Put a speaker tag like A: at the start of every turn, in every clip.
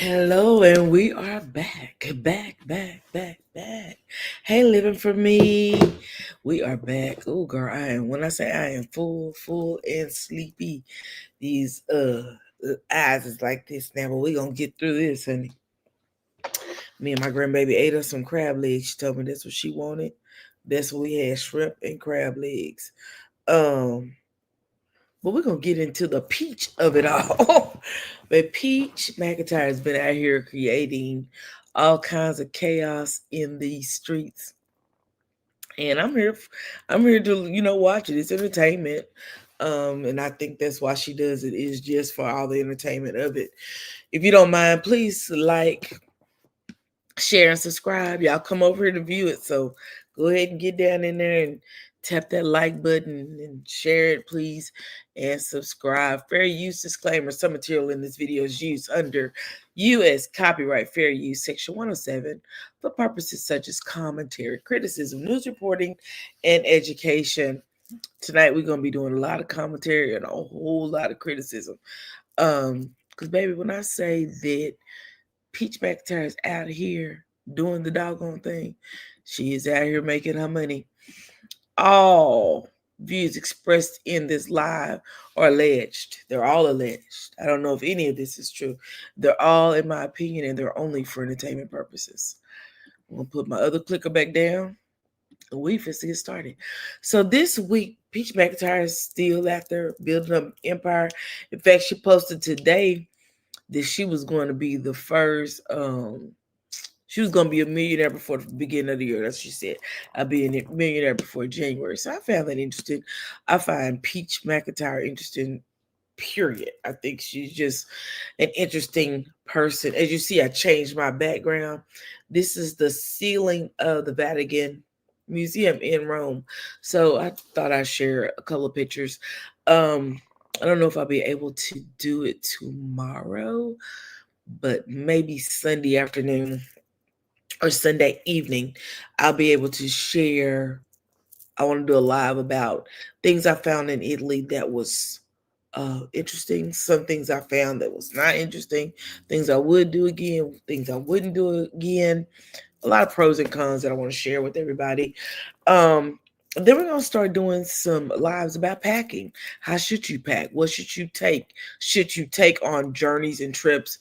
A: Hello, and we are back. Hey, living for me. We are back. Oh, girl, when I say I am full and sleepy, these eyes is like this now, but we gonna get through this, honey. Me and my grandbaby ate us some crab legs. She told me that's what she wanted. That's what we had, shrimp and crab legs. Um, but we're gonna get into the peach of it all. But Peach McIntyre has been out here creating all kinds of chaos in these streets. And I'm here to, watch it. It's entertainment. And I think that's why she does it, is just for all the entertainment of it. If you don't mind, please like, share, and subscribe. Y'all come over here to view it. So go ahead and get down in there and tap that like button and share it, please, and subscribe. Fair use disclaimer: some material in this video is used under U.S. copyright fair use section 107 for purposes such as commentary, criticism, news reporting, and education. Tonight we're gonna be doing a lot of commentary and a whole lot of criticism. Because baby, when I say that Peach McIntyre is out here doing the doggone thing, she is out here making her money. All views expressed in this live are alleged. They're all alleged. I don't know if any of this is true. They're all, in my opinion, and they're only for entertainment purposes. I'm gonna put my other clicker back down. We finna get started. So this week, Peach McIntyre is still out there building up empire. In fact, she posted today that she was going to be the first. She was going to be a millionaire before the beginning of the year. That's what she said. I'll be a millionaire before January. So I found that interesting. I find Peach McIntyre interesting, period. I think she's just an interesting person. As you see, I changed my background. This is the ceiling of the Vatican Museum in Rome. So I thought I'd share a couple of pictures. I don't know if I'll be able to do it tomorrow, but maybe Sunday afternoon or Sunday evening, I'll be able to share. I want to do a live about things I found in Italy that was interesting. Some things I found that was not interesting. Things I would do again. Things I wouldn't do again. A lot of pros and cons that I want to share with everybody. Then we're gonna start doing some lives about packing. How should you pack? What should you take? Should you take on journeys and trips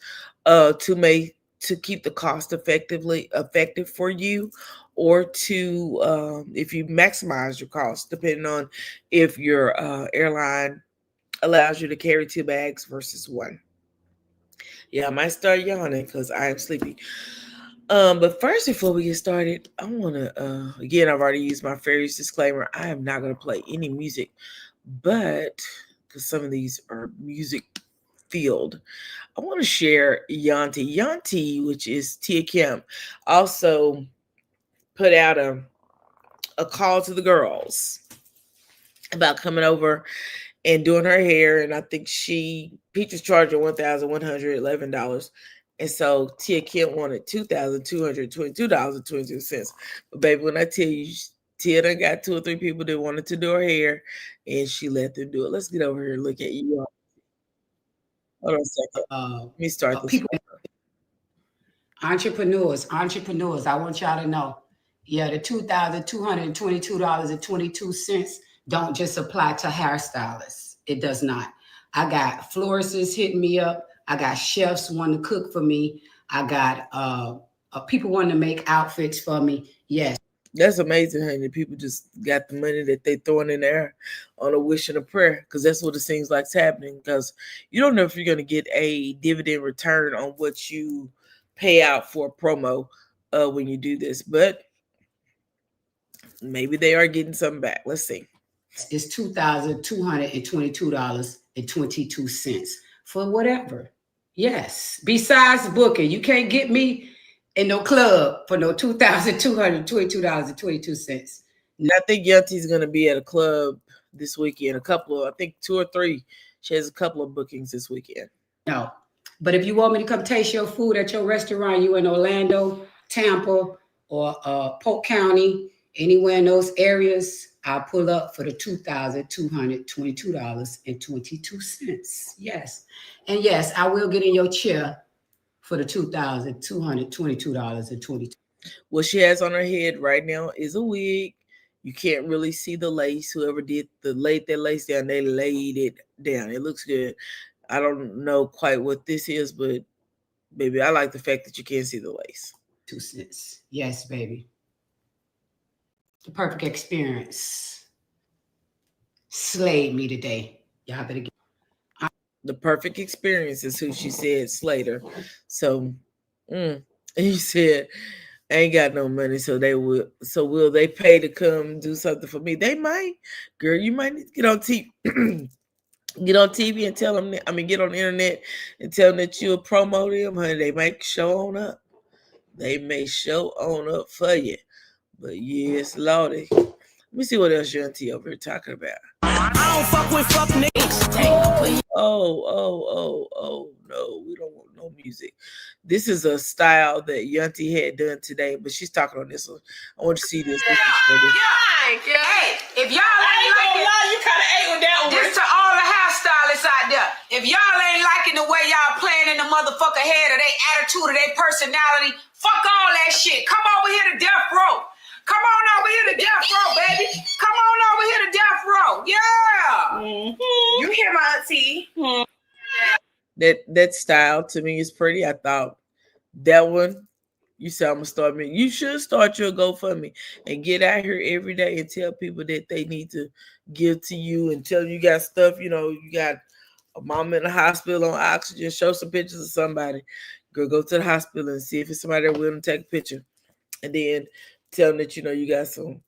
A: to keep the cost effective for you, or to if you maximize your cost, depending on if your airline allows you to carry 2 bags versus one. Yeah, I might start yawning because I am sleepy. But first, before we get started, I want to again, I've already used my fair use disclaimer. I am not going to play any music, but because some of these are music field, I want to share Yanti, which is Tia Kim, also put out a call to the girls about coming over and doing her hair. And I think Peach was charging $1,111. And so Tia Kim wanted $2,222.22. But baby, when I tell you, Tia done got 2 or 3 people that wanted to do her hair, and she let them do it. Let's get over here and look at you. Hold on a second. Let me start this.
B: People, entrepreneurs. I want y'all to know. Yeah, the $2,222.22 don't just apply to hairstylists. It does not. I got florists hitting me up. I got chefs wanting to cook for me. I got people wanting to make outfits for me. Yes.
A: That's amazing, honey. People just got the money that they throwing in there on a wish and a prayer, because that's what it seems like's happening. Because you don't know if you're going to get a dividend return on what you pay out for a promo when you do this, but maybe they are getting something back. Let's see.
B: It's $2,222.22 for whatever. Yes. Besides booking, you can't get me in no club for no $2,222.22.
A: I think Yanti's going to be at a club this weekend. I think 2 or 3. She has a couple of bookings this weekend.
B: No. But if you want me to come taste your food at your restaurant, you in Orlando, Tampa, or Polk County, anywhere in those areas, I'll pull up for the $2,222.22. Yes. And yes, I will get in your chair for the $2,222.22.
A: What she has on her head right now is a wig. You can't really see the lace. Whoever did laid that lace down, they laid it down. It looks good. I don't know quite what this is, but baby, I like the fact that you can't see the lace.
B: 2 cents. Yes, baby. The perfect experience slayed me today. Y'all better get.
A: The perfect experience is who she said, Slater. So, he said, I ain't got no money, so they will. So will they pay to come do something for me? They might, girl. You might need to get on TV, get on TV and tell them. Get on the internet and tell them that you'll promote them, honey. They might show on up. They may show on up for you. But yes, Lordy. Let me see what else your auntie over here talking about. I don't fuck with fuck niggas. Oh, no, we don't want no music. This is a style that Yunti had done today, but she's talking on this one. I want you to see this. This is
B: Hey, if y'all ain't liking it,
A: you kind of ate with that one.
B: this to all the hairstylists out there. If y'all ain't liking the way y'all playing in the motherfucker head or their attitude or their personality, fuck all that shit. Come over here to death row. Come on over here to death row, baby. Come on over here to death row. Yeah.
C: Mm-hmm. You hear my auntie? Mm-hmm.
A: That style to me is pretty. I thought that one. You said I'm gonna start me. You should start your GoFundMe and get out here every day and tell people that they need to give to you and tell you got stuff. You got a mom in the hospital on oxygen. Show some pictures of somebody. Go to the hospital and see if it's somebody that willing to take a picture, and then tell them that you got some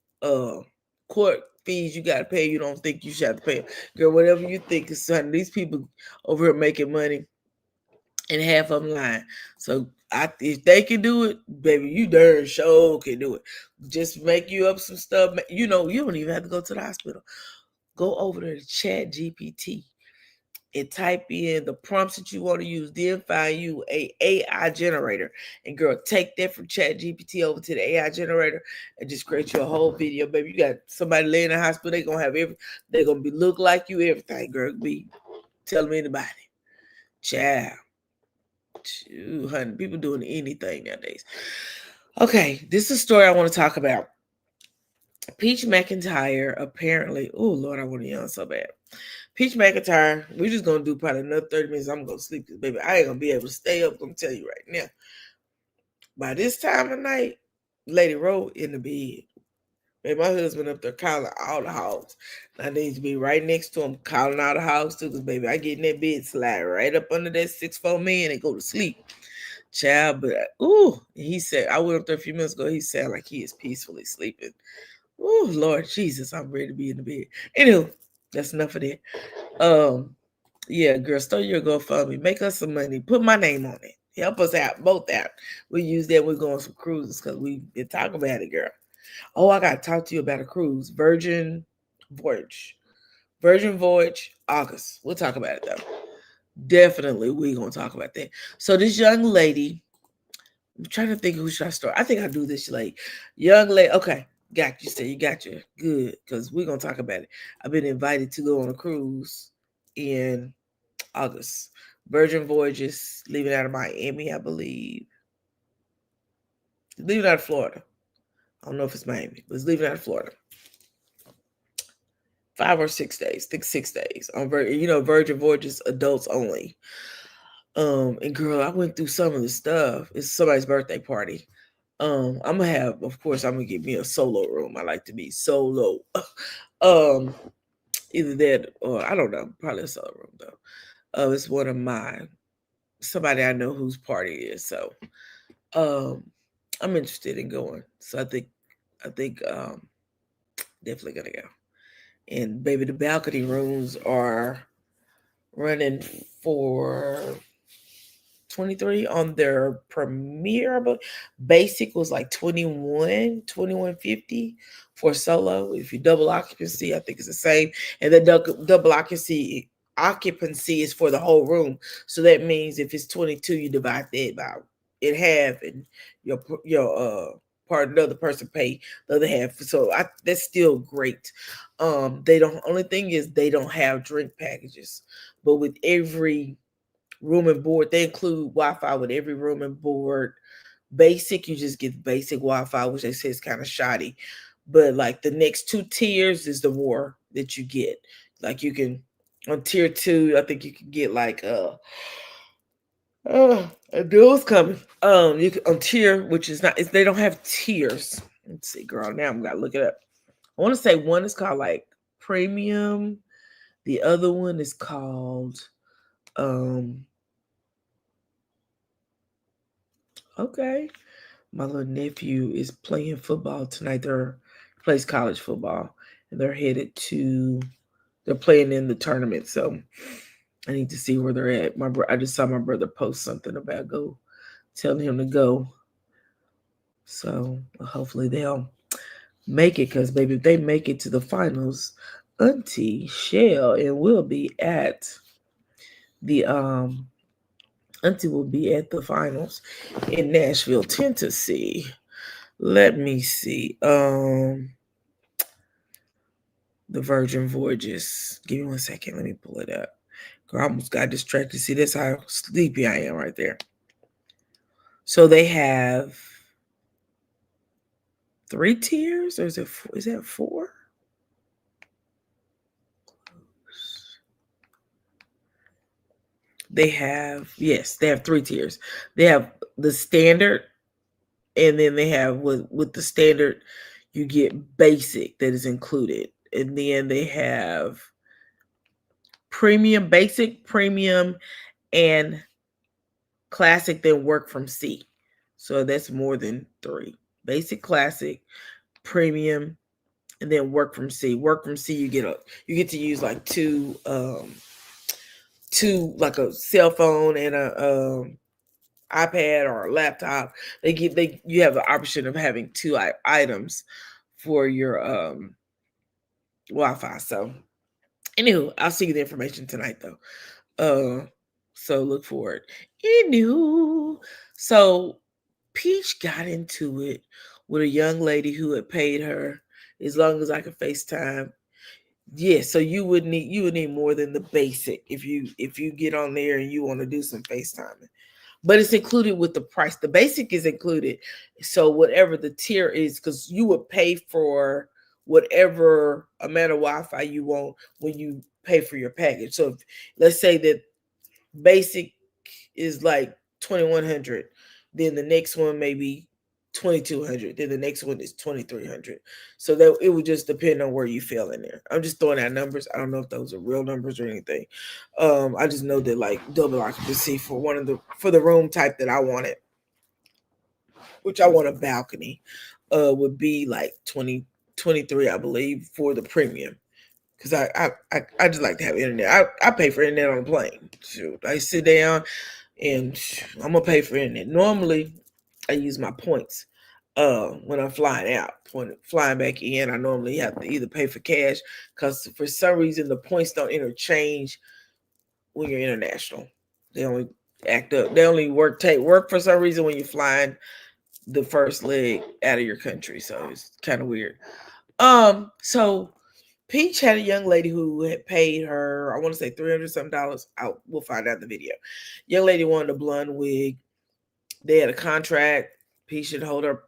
A: court fees you got to pay. You don't think you should have to pay, girl. Whatever you think is something. These people over here making money, and half of them lying. So if they can do it, baby, you darn sure can do it. Just make you up some stuff. You don't even have to go to the hospital. Go over to Chat GPT and type in the prompts that you want to use. Then find you a AI generator, and girl, take that from Chat GPT over to the AI generator and just create you a whole video, baby. You got somebody laying in the hospital. They're gonna have they're gonna be look like you, everything, girl. Be telling anybody, child. 200 people doing anything nowadays. Okay, this is a story I want to talk about. Peach McIntyre apparently. Oh Lord, I want to yawn so bad. Peach McIntyre. We're just gonna do probably another 30 minutes. I'm gonna sleep because baby, I ain't gonna be able to stay up. I'm telling you right now. By this time of night, Lady rolled in the bed. Baby, my husband up there calling all the hogs. I need to be right next to him, calling all the hogs too, because baby, I get in that bed, slide right up under that 6'4" man and go to sleep. Child, but he said, I went up there a few minutes ago, he sounded like he is peacefully sleeping. Oh, Lord Jesus, I'm ready to be in the bed. Anywho, that's enough of that. Yeah, girl, start your GoFundMe. Make us some money. Put my name on it. Help us out, both out. We use that. We're going on some cruises because we've been talking about it, girl. Oh, I got to talk to you about a cruise. Virgin Voyage, August. We'll talk about it, though. Definitely, we're going to talk about that. So this young lady, I'm trying to think who should I start. I think I'll do this late. Young lady, okay. Got you. Say you got you. Good, because we're going to talk about it. I've been invited to go on a cruise in August. Virgin Voyages, leaving out of Miami, I believe. Leaving out of Florida. I don't know if it's Miami, but it's leaving out of Florida. 5 or 6 days. I think 6 days. On Virgin Voyages, adults only. And girl, I went through some of the stuff. It's somebody's birthday party. I'm gonna get me a solo room. I like to be solo. Either that or I don't know, probably a solo room though. It's one of somebody I know whose party it is. So I'm interested in going. So I think definitely gonna go. And baby, the balcony rooms are running for 23 on their premiere, but basic was like 2150 for solo. If you double occupancy, I think it's the same. And the double occupancy is for the whole room. So that means if it's 22, you divide that by in half, and your part another person pay the other half. So that's still great. Only thing is they don't have drink packages, but with every room and board. They include Wi-Fi with every room and board. Basic, you just get basic Wi-Fi, which they say is kind of shoddy. But like the next two tiers is the more that you get. Like you can on tier 2, I think you can get like a deal's coming. You can on tier, which is not. They don't have tiers. Let's see, girl. Now I'm gotta look it up. I want to say one is called like premium. The other one is called okay. My little nephew is playing football tonight. They're plays college football, and they're playing in the tournament. So I need to see where they're at. I just saw my brother post something about telling him to go. So hopefully they'll make it, because baby, if they make it to the finals, Auntie Shell and will be at the Auntie will be at the finals in Nashville, Tennessee. Let me see. The Virgin Voyages. Give me 1 second. Let me pull it up. Girl, I almost got distracted. See, that's how sleepy I am right there. So they have 3 tiers, or is that 4? They have 3 tiers. They have the standard, and then they have with the standard you get basic that is included, and then they have premium, basic, premium, and classic, then work from C. So that's more than 3. Basic, classic, premium, and then work from C. Work from C, you get to use like two like a cell phone and a iPad or a laptop. You have the option of having 2 items for your Wi-Fi. So anywho, I'll see you the information tonight though. So look for it. Anywho, so Peach got into it with a young lady who had paid her as long as I could FaceTime. Yeah, so you would need more than the basic if you get on there and you want to do some FaceTiming. But it's included with the price. The basic is included. So whatever the tier is, because you would pay for whatever amount of Wi-Fi you want when you pay for your package. So let's say that basic is like 2,100, then the next one may be 2,200, then the next one is 2,300. So that it would just depend on where you fell in there. I'm just throwing out numbers. I don't know if those are real numbers or anything. I just know that like double occupancy for the room type that I wanted, which I want a balcony, would be like 23, I believe, for the premium. Because I just like to have internet. I pay for internet on a plane. Shoot, I sit down and I'm gonna pay for internet. Normally, I use my points when I'm flying out. When flying back in, I normally have to either pay for cash, because for some reason the points don't interchange when you're international. They only act up. They only work for some reason when you're flying the first leg out of your country. So it's kind of weird. So Peach had a young lady who had paid her, I want to say $300 something. We'll find out in the video. Young lady wanted a blonde wig. They had a contract. Peach should hold her.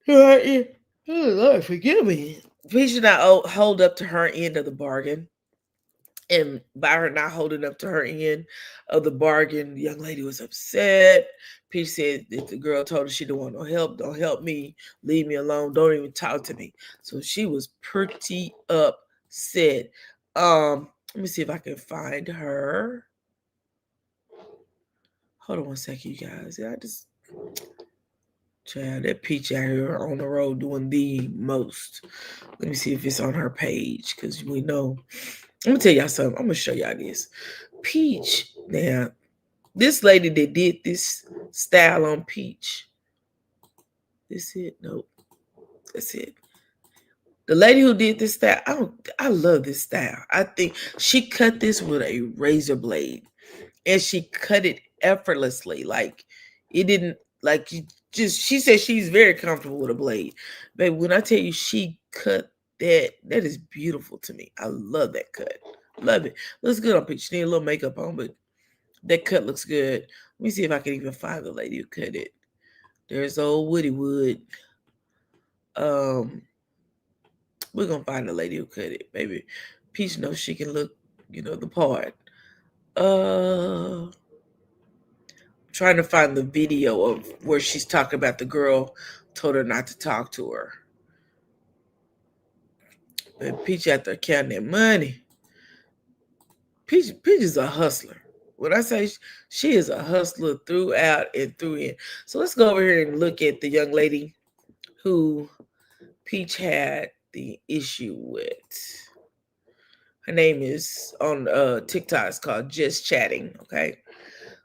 A: Oh Lord, forgive me. Peach should not hold up to her end of the bargain. And by her not holding up to her end of the bargain, the young lady was upset. Peach said that the girl told her she didn't want no help. Don't help me. Leave me alone. Don't even talk to me. So she was pretty upset. Let me see if I can find her. Hold on 1 second, you guys. I just child, that Peach out here on the road doing the most. Let me see if it's on her page, because we know. I'm gonna tell y'all something. I'm gonna show y'all this. Peach, now, this lady that did this style on Peach. This it? Nope. That's it. The lady who did this style, I love this style. I think she cut this with a razor blade, and she cut it effortlessly. Like it didn't like you just. She said she's very comfortable with a blade, but when I tell you she cut that is beautiful to me. I love that cut. Love it. Looks good on Peach. She need a little makeup on, but That cut looks good. Let me see if I can even find the lady who cut it. There's old Woody Wood. Um, we're gonna find the lady who cut it. Maybe Peach knows she can look, the part. Trying to find the video of where she's talking about the girl told her not to talk to her. But Peach out there counting that money. Peach is a hustler. When I say she is a hustler throughout and through in. So let's go over here and look at the young lady who Peach had the issue with. Her name is on TikTok. It's called Just Chatting. Okay.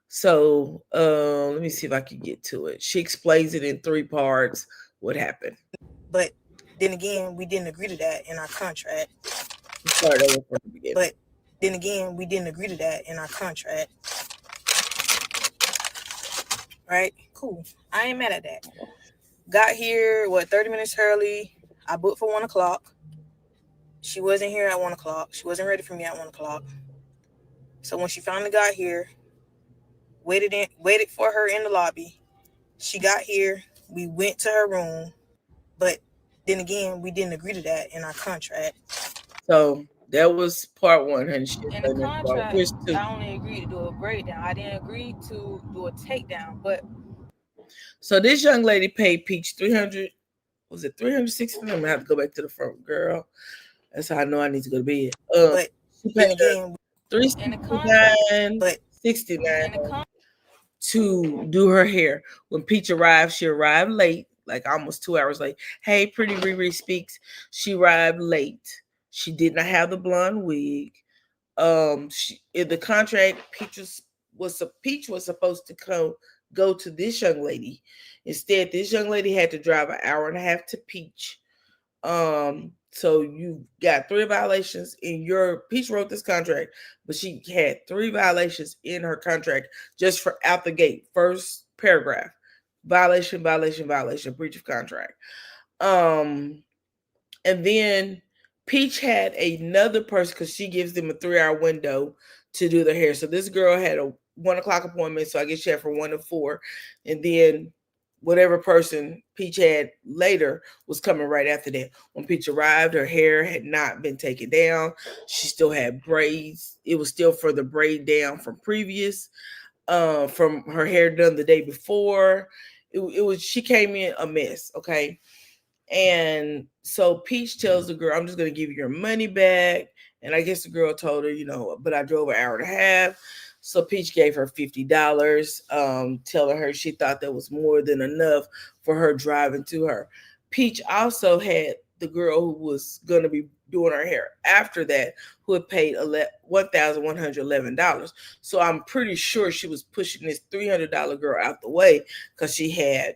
A: So let me see if I can get to it. She explains it in 3 parts. What happened?
D: But then again, we didn't agree to that in our contract.
A: Start over from the beginning.
D: But then again, we didn't agree to that in our contract. Right? Cool. I ain't mad at that. Got here, 30 minutes early. I booked for 1 o'clock. She wasn't here at 1 o'clock. She wasn't ready for me at 1 o'clock. So when she finally got here, waited for her in the lobby. She got here. We went to her room. But then again, we didn't agree to that in our contract.
A: So that was part 1. And
C: in the contract, I only agreed to do a breakdown. I didn't agree to do a takedown. But
A: so this young lady paid Peach 300. Was it 360? I'm gonna have to go back to the front, girl. That's how I know I need to go to bed.
D: But
A: she
D: then
A: paid
D: again,
A: 369,
D: but
A: 69 to do her hair. When Peach arrived, she arrived late, like almost 2 hours late. Hey, Pretty Riri speaks. She arrived late. She did not have the blonde wig. In the contract, Peach was supposed to go to this young lady. Instead, this young lady had to drive an hour and a half to Peach. So you got 3 violations in your Peach wrote this contract, but she had 3 violations in her contract just for out the gate. First paragraph. Violation, breach of contract. And then Peach had another person because she gives them a 3-hour window to do their hair. So this girl had a 1 o'clock appointment, so I guess she had from 1 to 4, and then whatever person Peach had later was coming right after that. When Peach arrived, her hair had not been taken down. She still had braids. It was still for the braid down from previous, from her hair done the day before. It was, she came in a mess, okay? And so Peach tells the girl, I'm just going to give you your money back. And I guess the girl told her, but I drove an hour and a half. So Peach gave her $50, telling her she thought that was more than enough for her driving to her. Peach also had the girl who was going to be doing her hair after that, who had paid $1,111. So I'm pretty sure she was pushing this $300 girl out the way because she had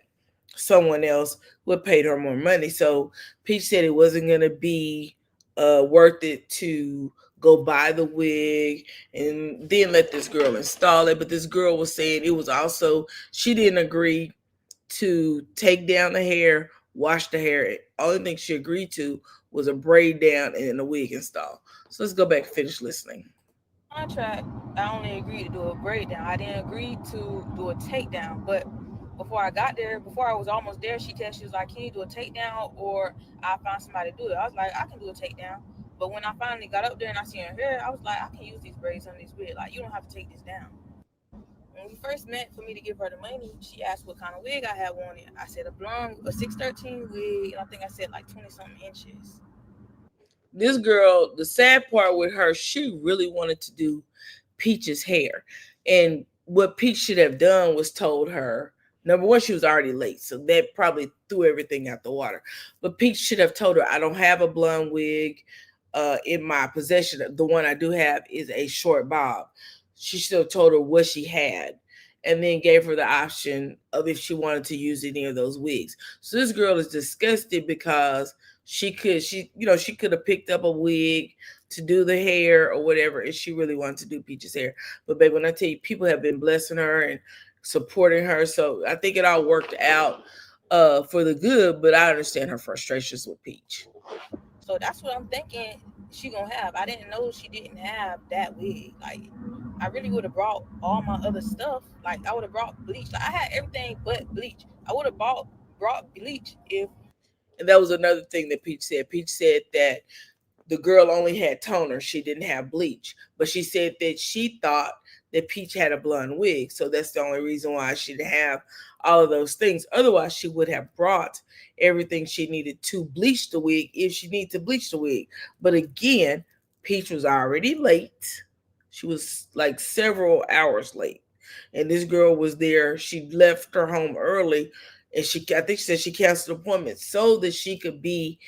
A: someone else who had paid her more money. So Peach said it wasn't going to be worth it to go buy the wig and then let this girl install it. But this girl was saying it was also, she didn't agree to take down the hair, wash the hair. Only thing she agreed to was a braid down and a wig install. So let's go back and finish listening.
C: Contract, I only agreed to do a breakdown. I didn't agree to do a takedown. But before I got there, before I was almost there, she was like, can you do a takedown or I'll find somebody to do it? I was like, I can do a takedown. But when I finally got up there and I seen her hair, I was like, I can use these braids on this wig. Like, you don't have to take this down. When we first met, for me to give her the money, she asked what kind of wig I had wanted. I said a blonde, a 613 wig, and I think I said like 20-something inches.
A: This girl, the sad part with her, she really wanted to do Peach's hair. And what Peach should have done was told her, number one, she was already late, so that probably threw everything out the water. But Peach should have told her, I don't have a blonde wig in my possession. The one I do have is a short bob. She still told her what she had and then gave her the option of if she wanted to use any of those wigs. So this girl is disgusted because she could have picked up a wig to do the hair or whatever, and she really wanted to do Peach's hair. But babe, when I tell you, people have been blessing her and supporting her, so I think it all worked out for the good. But I understand her frustrations with Peach.
C: So that's what I'm thinking she gonna have. I didn't know she didn't have that wig. Like, I really would have brought all my other stuff. Like I would have brought bleach. Like I had everything but bleach. I would have brought bleach if
A: And that was another thing that Peach said. Peach said that the girl only had toner. She didn't have bleach. But she said that she thought that Peach had a blonde wig. So that's the only reason why she didn't have all of those things. Otherwise, she would have brought everything she needed to bleach the wig if she needed to bleach the wig. But again, Peach was already late. She was like several hours late. And this girl was there. She left her home early. And I think she said she canceled appointments so that she could be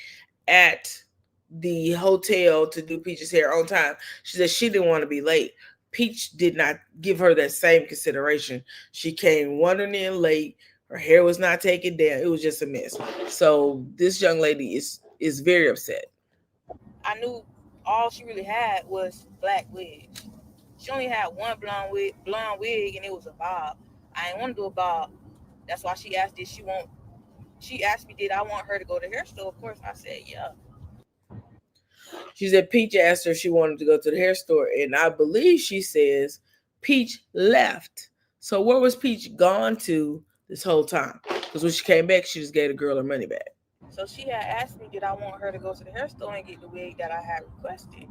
A: at the hotel to do Peach's hair on time. She said she didn't want to be late. Peach did not give her that same consideration. She came wandering in late. Her hair was not taken down. It was just a mess. So this young lady is very upset.
C: I knew all she really had was black wigs. She only had one blonde wig, and it was a bob. I didn't want to do a bob. That's why she asked did she want. She asked me did I want her to go to the hair store. Of course, I said yeah.
A: She said Peach asked her if she wanted to go to the hair store, and I believe she says Peach left. So where was Peach gone to this whole time? Because when she came back, she just gave the girl her money back.
C: So she had asked me did I want her to go to the hair store and get the wig that I had requested.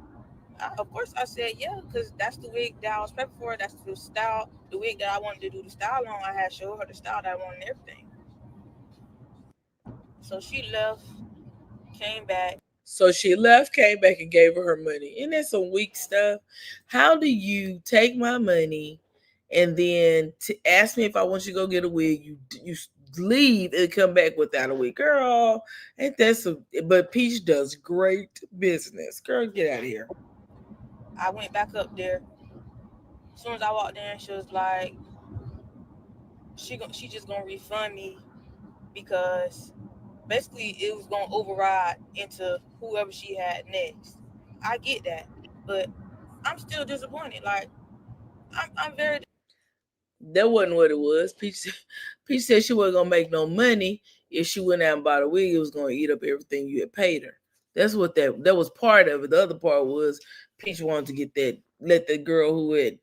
C: Of course, I said yeah, because that's the wig that I was prepping for. That's the style, the wig that I wanted to do the style on. I had showed her the style that I wanted and everything. So she left, came back.
A: So she left, came back, and gave her her money. Isn't that some weak stuff? How do you take my money and then to ask me if I want you to go get a wig? You leave and come back without a wig, girl. Ain't that some? But Peach does great business, girl. Get out of here.
C: I went back up there. As soon as I walked in, she was like, she just gonna refund me because basically it was gonna override into whoever she had next. I get that, but I'm still disappointed. Like I'm very.
A: That wasn't what it was. Peach said she wasn't gonna make no money if she went out and bought a wig. It was gonna eat up everything you had paid her. That's what that was part of it. The other part was Peach wanted to get that let the girl who had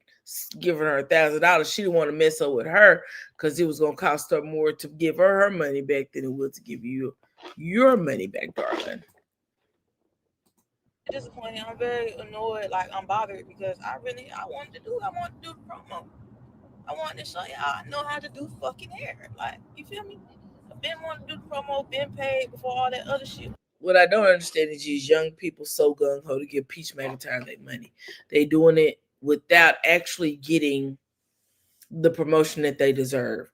A: given her $1,000. She didn't want to mess up with her because it was gonna cost her more to give her money back than it would to give you your money back, darling.
C: Disappointed. I'm very annoyed. Like I'm bothered because I wanted to do the promo. I wanted to show y'all I know how to do fucking hair. Like you feel me? I've been wanting to do the promo, been paid before all that other shit.
A: What I don't understand is these young people so gung ho to give Peach McIntyre their money. They doing it without actually getting the promotion that they deserve.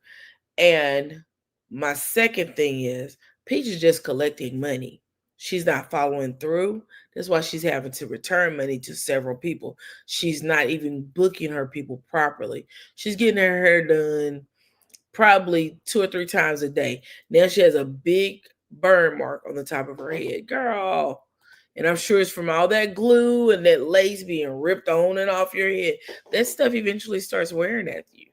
A: And my second thing is Peach is just collecting money. She's not following through. That's why she's having to return money to several people. She's not even booking her people properly. She's getting her hair done probably 2 or 3 times a day. Now she has a big burn mark on the top of her head. Girl. And I'm sure it's from all that glue and that lace being ripped on and off your head. That stuff eventually starts wearing at you.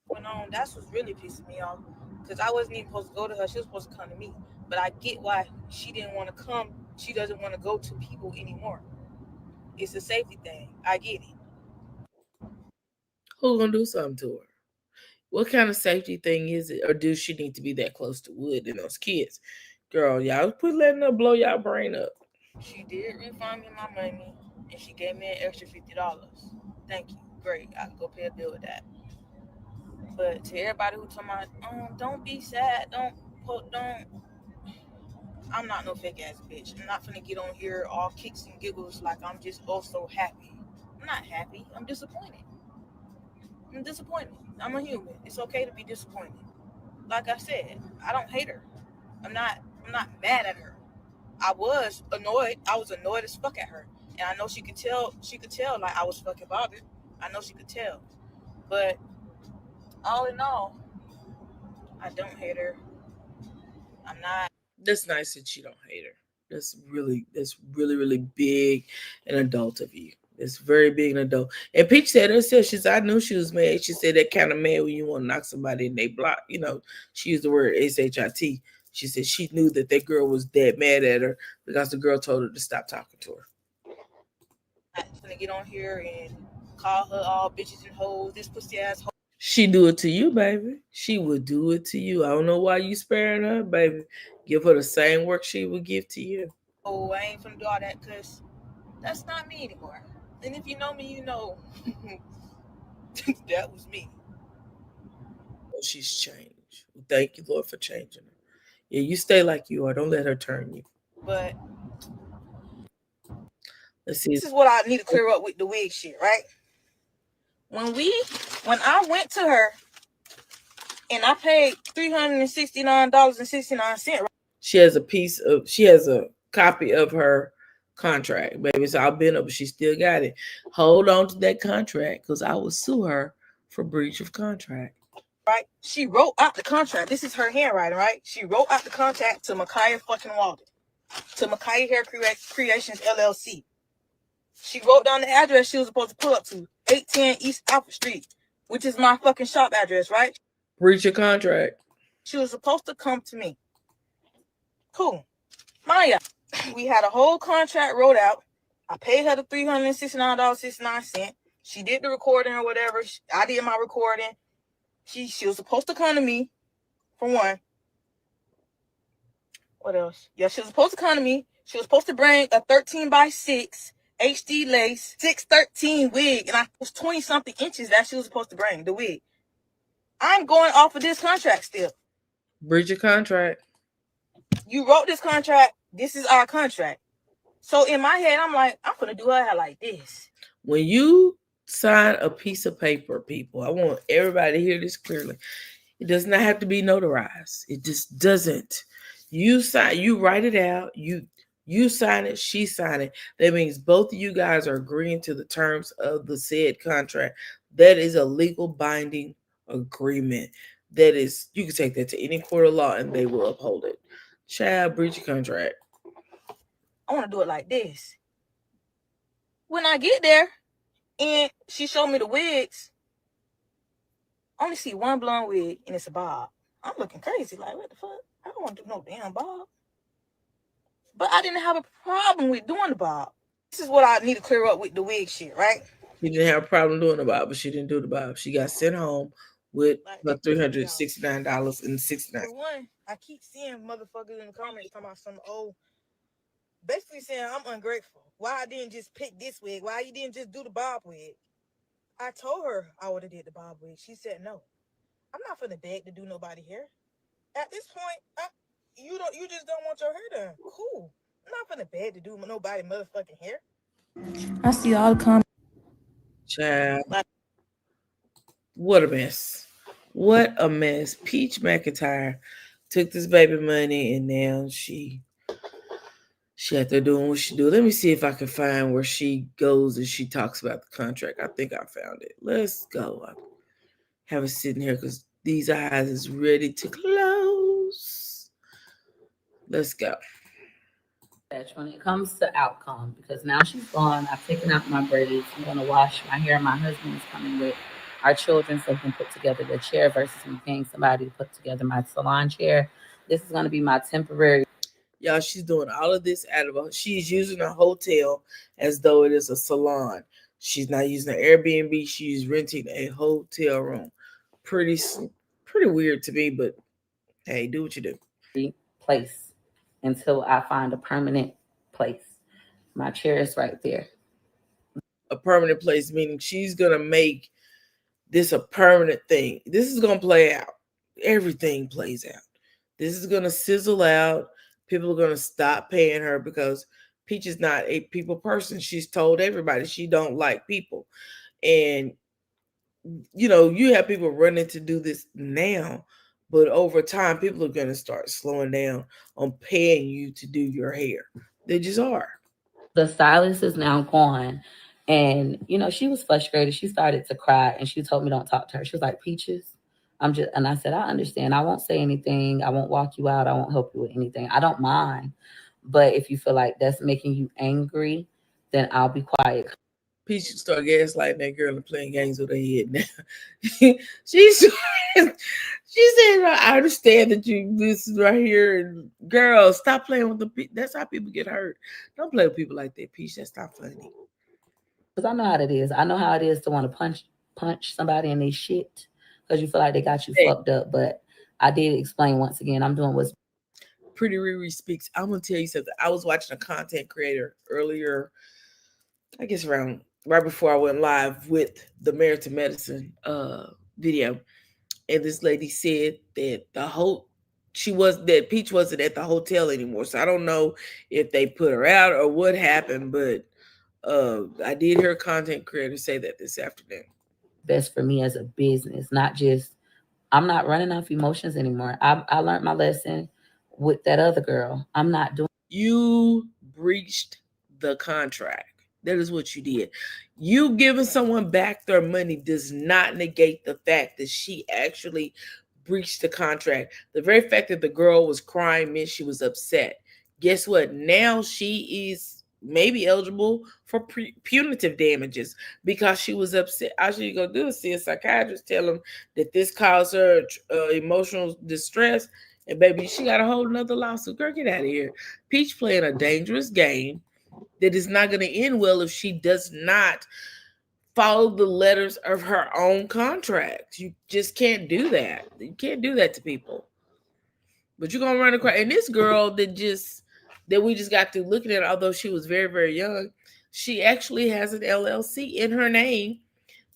C: Went on. That's what's really pissing me off. Because I wasn't even supposed to go to her. She was supposed to come to me. But I get why she didn't want to come. She doesn't want to go to people anymore. It's a safety thing. I get it.
A: Who's gonna do something to her? What kind of safety thing is it? Or does she need to be that close to Wood and those kids? Girl, y'all quit letting her blow y'all brain up.
C: She did refund me my money, and she gave me an extra $50. Thank you. Great. I can go pay a bill with that. But to everybody who told me, don't be sad, don't. I'm not no fake ass bitch. I'm not finna get on here all kicks and giggles like I'm just also happy. I'm not happy. I'm disappointed. I'm disappointed. I'm a human. It's okay to be disappointed. Like I said, I don't hate her. I'm not. I'm not mad at her. I was annoyed. I was annoyed as fuck at her, and I know she could tell. She could tell like I was fucking bothered. I know she could tell. But all in all, I don't hate her. I'm not.
A: That's nice that you don't hate her. That's really, really big and adult of you. It's very big and adult. And Peach said herself, she said, I knew she was mad. She said that kind of mad when you want to knock somebody in they block. She used the word SHIT. She said she knew that girl was that mad at her because the girl told her to stop talking to her.
C: Not gonna get on here and call her all bitches and hoes, this pussy ass hoe.
A: She do it to you, baby. She would do it to you. I don't know why you sparing her, baby. Give her the same work she would give to you.
C: Oh, I ain't finna do all that because that's not me anymore. And if you know me, you know that was me.
A: Oh, she's changed. Well, thank you, Lord, for changing her. Yeah, you stay like you are. Don't let her turn you.
C: But
A: Let's see.
D: This is what I need to clear up with the wig shit, right? When I went to her and I paid $369.69,
A: She has a copy of her contract, baby. So I've been up, but she still got it. Hold on to that contract because I will sue her for breach of contract.
D: right? She wrote out the contract. This is her handwriting, right? She wrote out the contract to Micaiah fucking Walden, to Micaiah Hair Creations LLC. She wrote down the address she was supposed to pull up to, 810 East Alfred Street, which is my fucking shop address, right?
A: Breach of contract.
D: She was supposed to come to me. Cool. Maya, we had a whole contract wrote out. I paid her the $369.69. She did the recording or whatever. I did my recording. She was supposed to come to me, for one. What else? Yeah, she was supposed to come to me. She was supposed to bring a 13x6 HD lace 613 wig, and I was 20 something inches that she was supposed to bring the wig. I'm going off of this contract still.
A: Breach of contract.
D: You wrote this contract. This is our contract. So in my head, I'm like, I'm gonna do her hair like this.
A: When you sign a piece of paper, people, I want everybody to hear this clearly. It does not have to be notarized. It just doesn't. You write it out, you sign it, she sign it. That means both of you guys are agreeing to the terms of the said contract. That is a legal binding agreement. That is, you can take that to any court of law and they will uphold it. Child, breach of contract.
D: I want to do it like this. When I get there and she showed me the wigs, I only see one blonde wig and it's a bob. I'm looking crazy, like, what the fuck? I don't want to do no damn bob. But I didn't have a problem with doing the bob. This is what I need to clear up with the wig shit, right?
A: She didn't have a problem doing the bob, but she didn't do the bob. She got sent home with her $369.69.
D: For one, I keep seeing motherfuckers in the comments talking about some old, basically saying I'm ungrateful. Why I didn't just pick this wig? Why you didn't just do the bob wig? I told her I would have did the bob wig. She said no. I'm not finna beg to do nobody hair. At this point, you just don't want your hair done. Cool. I'm not finna beg to do nobody motherfucking hair.
C: I see all the comments.
A: Child, what a mess. What a mess. Peach McIntyre took this baby money and now she out there doing what she do. Let me see if I can find where she goes and she talks about the contract. I think I found it. Let's go. I have it sitting here because these eyes is ready to close. Let's go.
E: When it comes to outcome, because now she's gone, I've taken out my braids. I'm going to wash my hair. My husband is coming with our children so we can put together the chair versus me paying somebody to put together my salon chair. This is going to be my temporary.
A: Y'all, she's doing all of this she's using a hotel as though it is a salon. She's not using an Airbnb. She's renting a hotel room. Pretty weird to me, but hey, do what you do.
E: Place until I find a permanent place. My chair is right there.
A: A permanent place, meaning she's going to make this a permanent thing. This is going to play out. Everything plays out. This is going to sizzle out. People are going to stop paying her because Peach is not a people person. She's told everybody she don't like people. And, you have people running to do this now. But over time, people are going to start slowing down on paying you to do your hair. They just are.
E: The stylist is now gone. And, she was frustrated. She started to cry and she told me don't talk to her. She was like, Peaches, and I said, I understand. I won't say anything. I won't walk you out. I won't help you with anything. I don't mind. But if you feel like that's making you angry, then I'll be quiet.
A: Peach start gaslighting that girl and playing games with her head now. she said, I understand that this is right here. And girl, stop playing with that's how people get hurt. Don't play with people like that, Peach. That's not funny.
E: I know how it is. I know how it is to want to punch somebody in their shit because you feel like they got you
A: Hey,
E: fucked up. But I did explain once again. I'm doing what's
A: Pretty Riri speaks. I'm gonna tell you something. I was watching a content creator earlier, I guess around right before I went live with the Merit to Medicine video, and this lady said that Peach wasn't at the hotel anymore. So I don't know if they put her out or what happened, but I did hear a content creator say that this afternoon.
E: best for me as a business, not just I'm not running off emotions anymore. I learned my lesson with that other girl. I'm not doing
A: You breached the contract. That is what you did. You giving someone back their money does not negate the fact that she actually breached the contract. The very fact that the girl was crying meant she was upset. Guess what? Now she is maybe eligible for punitive damages because she was upset. All she go do is see a psychiatrist, tell him that this caused her emotional distress, and baby, she got a whole nother lawsuit. Girl, get out of here. Peach playing a dangerous game that is not going to end well if she does not follow the letters of her own contract. You just can't do that. You can't do that to people. But you're gonna run across, and this girl that we just got through looking at, although she was very, very young, she actually has an LLC in her name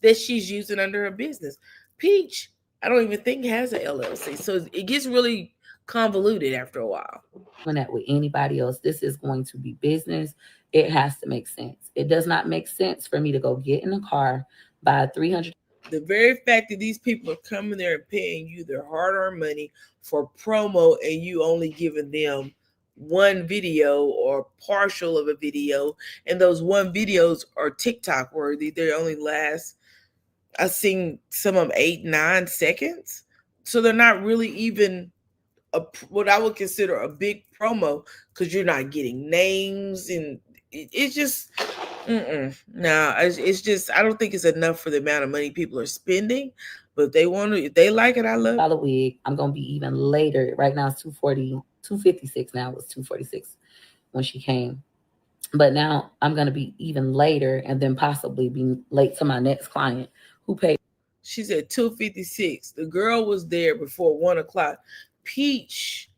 A: that she's using under her business. Peach, I don't even think has an LLC. So it gets really convoluted after a while.
E: that with anybody else. This is going to be business. It has to make sense. It does not make sense for me to go get in a car, buy 300.
A: The very fact that these people are coming there and paying you their hard-earned money for promo, and you only giving them one video or partial of a video, and those one videos are TikTok worthy. They only last, I've seen some of them 8-9 seconds, so they're not really even what I would consider a big promo because you're not getting names, and it's just no. It's just I don't think it's enough for the amount of money people are spending. But if they want to, if they like it, I love it.
E: Wig. I'm gonna be even later. Right now it's 240, 256 now. It was 246 when she came. But now I'm gonna be even later and then possibly be late to my next client who paid.
A: She's at 256. The girl was there before 1 o'clock. Peach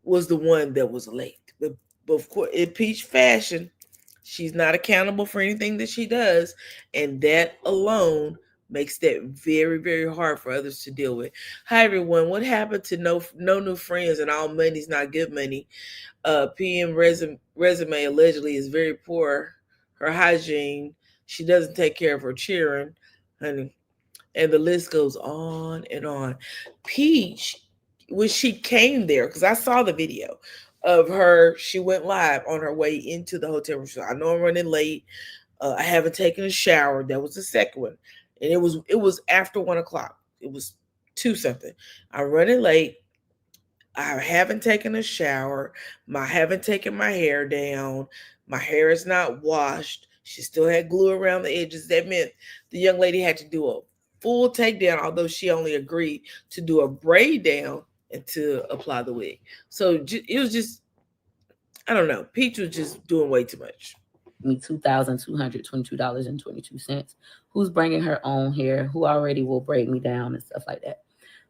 A: was the one that was late. But of course, in Peach fashion, she's not accountable for anything that she does, and that alone makes that very, very hard for others to deal with. Hi everyone, what happened to no new friends and all money's not good money? PM resume allegedly is very poor. Her hygiene, she doesn't take care of her children, honey, and the list goes on and on. Peach, when she came there, because I saw the video of her, she went live on her way into the hotel room. She said, I know I'm running late. I haven't taken a shower. That was the second one, and it was after 1 o'clock. It was two something. I'm running late. I haven't taken a shower. I haven't taken my hair down. My hair is not washed. She still had glue around the edges. That meant the young lady had to do a full takedown, although she only agreed to do a braid down and to apply the wig. So it was just, I don't know. Peach was just doing way too much.
E: Me $2,222.22. Who's bringing her own hair? Who already will braid me down and stuff like that.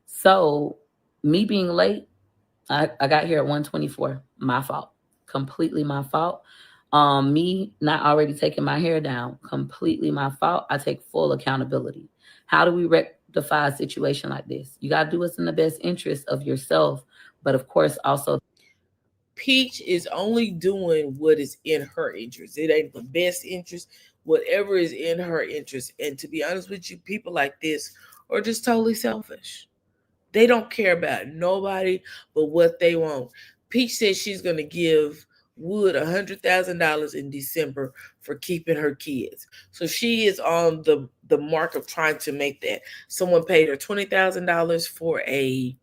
E: So me being late, I got here at 1:24. My fault. Completely my fault. Me not already taking my hair down. Completely my fault. I take full accountability. How do we rectify a situation like this? You got to do what's in the best interest of yourself, but of course also
A: Peach is only doing what is in her interest. It ain't the best interest. Whatever is in her interest. And to be honest with you, people like this are just totally selfish. They don't care about nobody but what they want. Peach says she's going to give Wood $100,000 in December for keeping her kids. So she is on the mark of trying to make that. Someone paid her $20,000 for a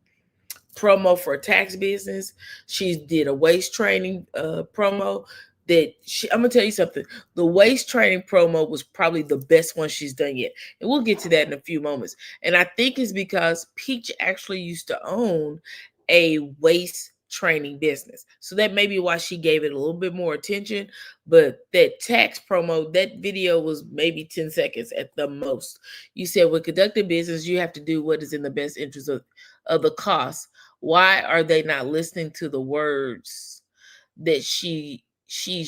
A: promo for a tax business. She did a waist training promo that I'm gonna tell you something. The waist training promo was probably the best one she's done yet, and we'll get to that in a few moments. And I think it's because Peach actually used to own a waist training business. So that may be why she gave it a little bit more attention. But that tax promo, that video was maybe 10 seconds at the most. You said with conducting business, you have to do what is in the best interest of the cost. Why are they not listening to the words that she's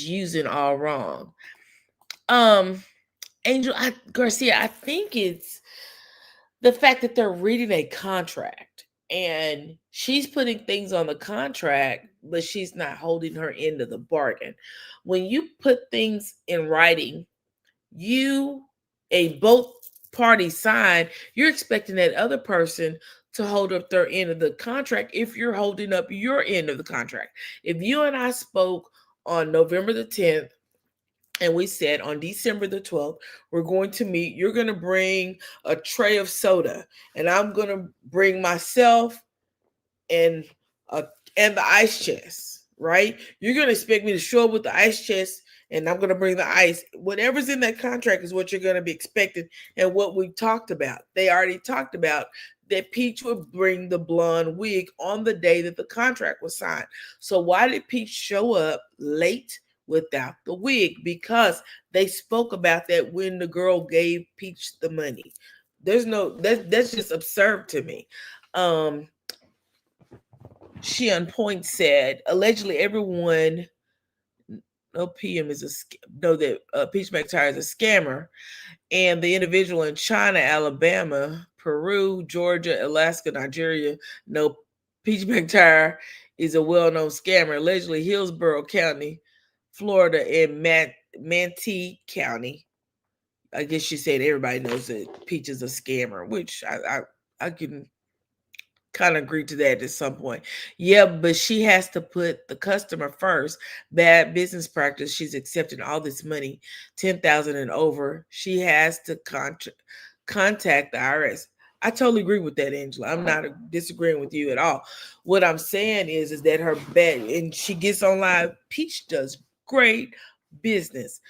A: using all wrong? Angel Garcia, I think it's the fact that they're reading a contract and she's putting things on the contract, but she's not holding her end of the bargain. When you put things in writing, you a both parties sign, you're expecting that other person to hold up their end of the contract if you're holding up your end of the contract. If you and I spoke on November the 10th, and we said on December the 12th, we're going to meet. You're going to bring a tray of soda, and I'm going to bring myself and and the ice chest, right? You're going to expect me to show up with the ice chest, and I'm going to bring the ice. Whatever's in that contract is what you're going to be expecting, and what we talked about. They already talked about that Peach would bring the blonde wig on the day that the contract was signed. So why did Peach show up late without the wig? Because they spoke about that when the girl gave Peach the money. There's no that's just absurd to me. She on point said allegedly everyone no PM is a know that Peach McIntyre is a scammer, and the individual in China, Alabama, Peru, Georgia, Alaska, Nigeria know Peach McIntyre is a well-known scammer. Allegedly, Hillsborough County, Florida, and Manatee County. I guess she said everybody knows that Peach is a scammer, which I can kind of agree to that at some point. Yeah, but she has to put the customer first. Bad business practice. She's accepting all this money, 10,000 and over. She has to contact the IRS. I totally agree with that, Angela. I'm not disagreeing with you at all. What I'm saying is that her bad, and she gets on live. Peach does great business.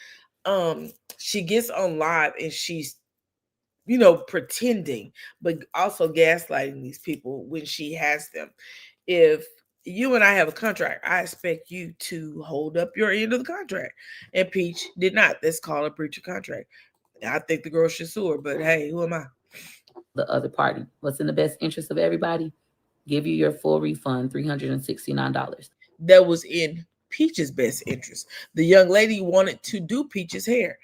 A: She gets on live and she's pretending, but also gaslighting these people when she has them. If you and I have a contract, I expect you to hold up your end of the contract. And Peach did not. That's called a breach of contract. I think the girl should sue her, but hey, who am I?
E: The other party. What's in the best interest of everybody? Give you your full refund, $369.
A: That was in Peach's best interest. The young lady wanted to do Peach's hair.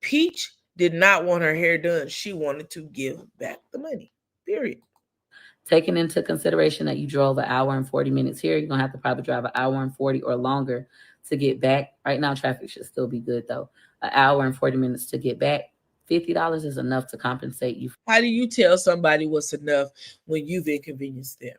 A: Peach did not want her hair done. She wanted to give back the money. Period.
E: Taking into consideration that you drove an hour and 40 minutes here, you're going to have to probably drive an hour and 40 or longer to get back. Right now, traffic should still be good, though. An hour and 40 minutes to get back. $50 is enough to compensate you.
A: How do you tell somebody what's enough when you've inconvenienced them?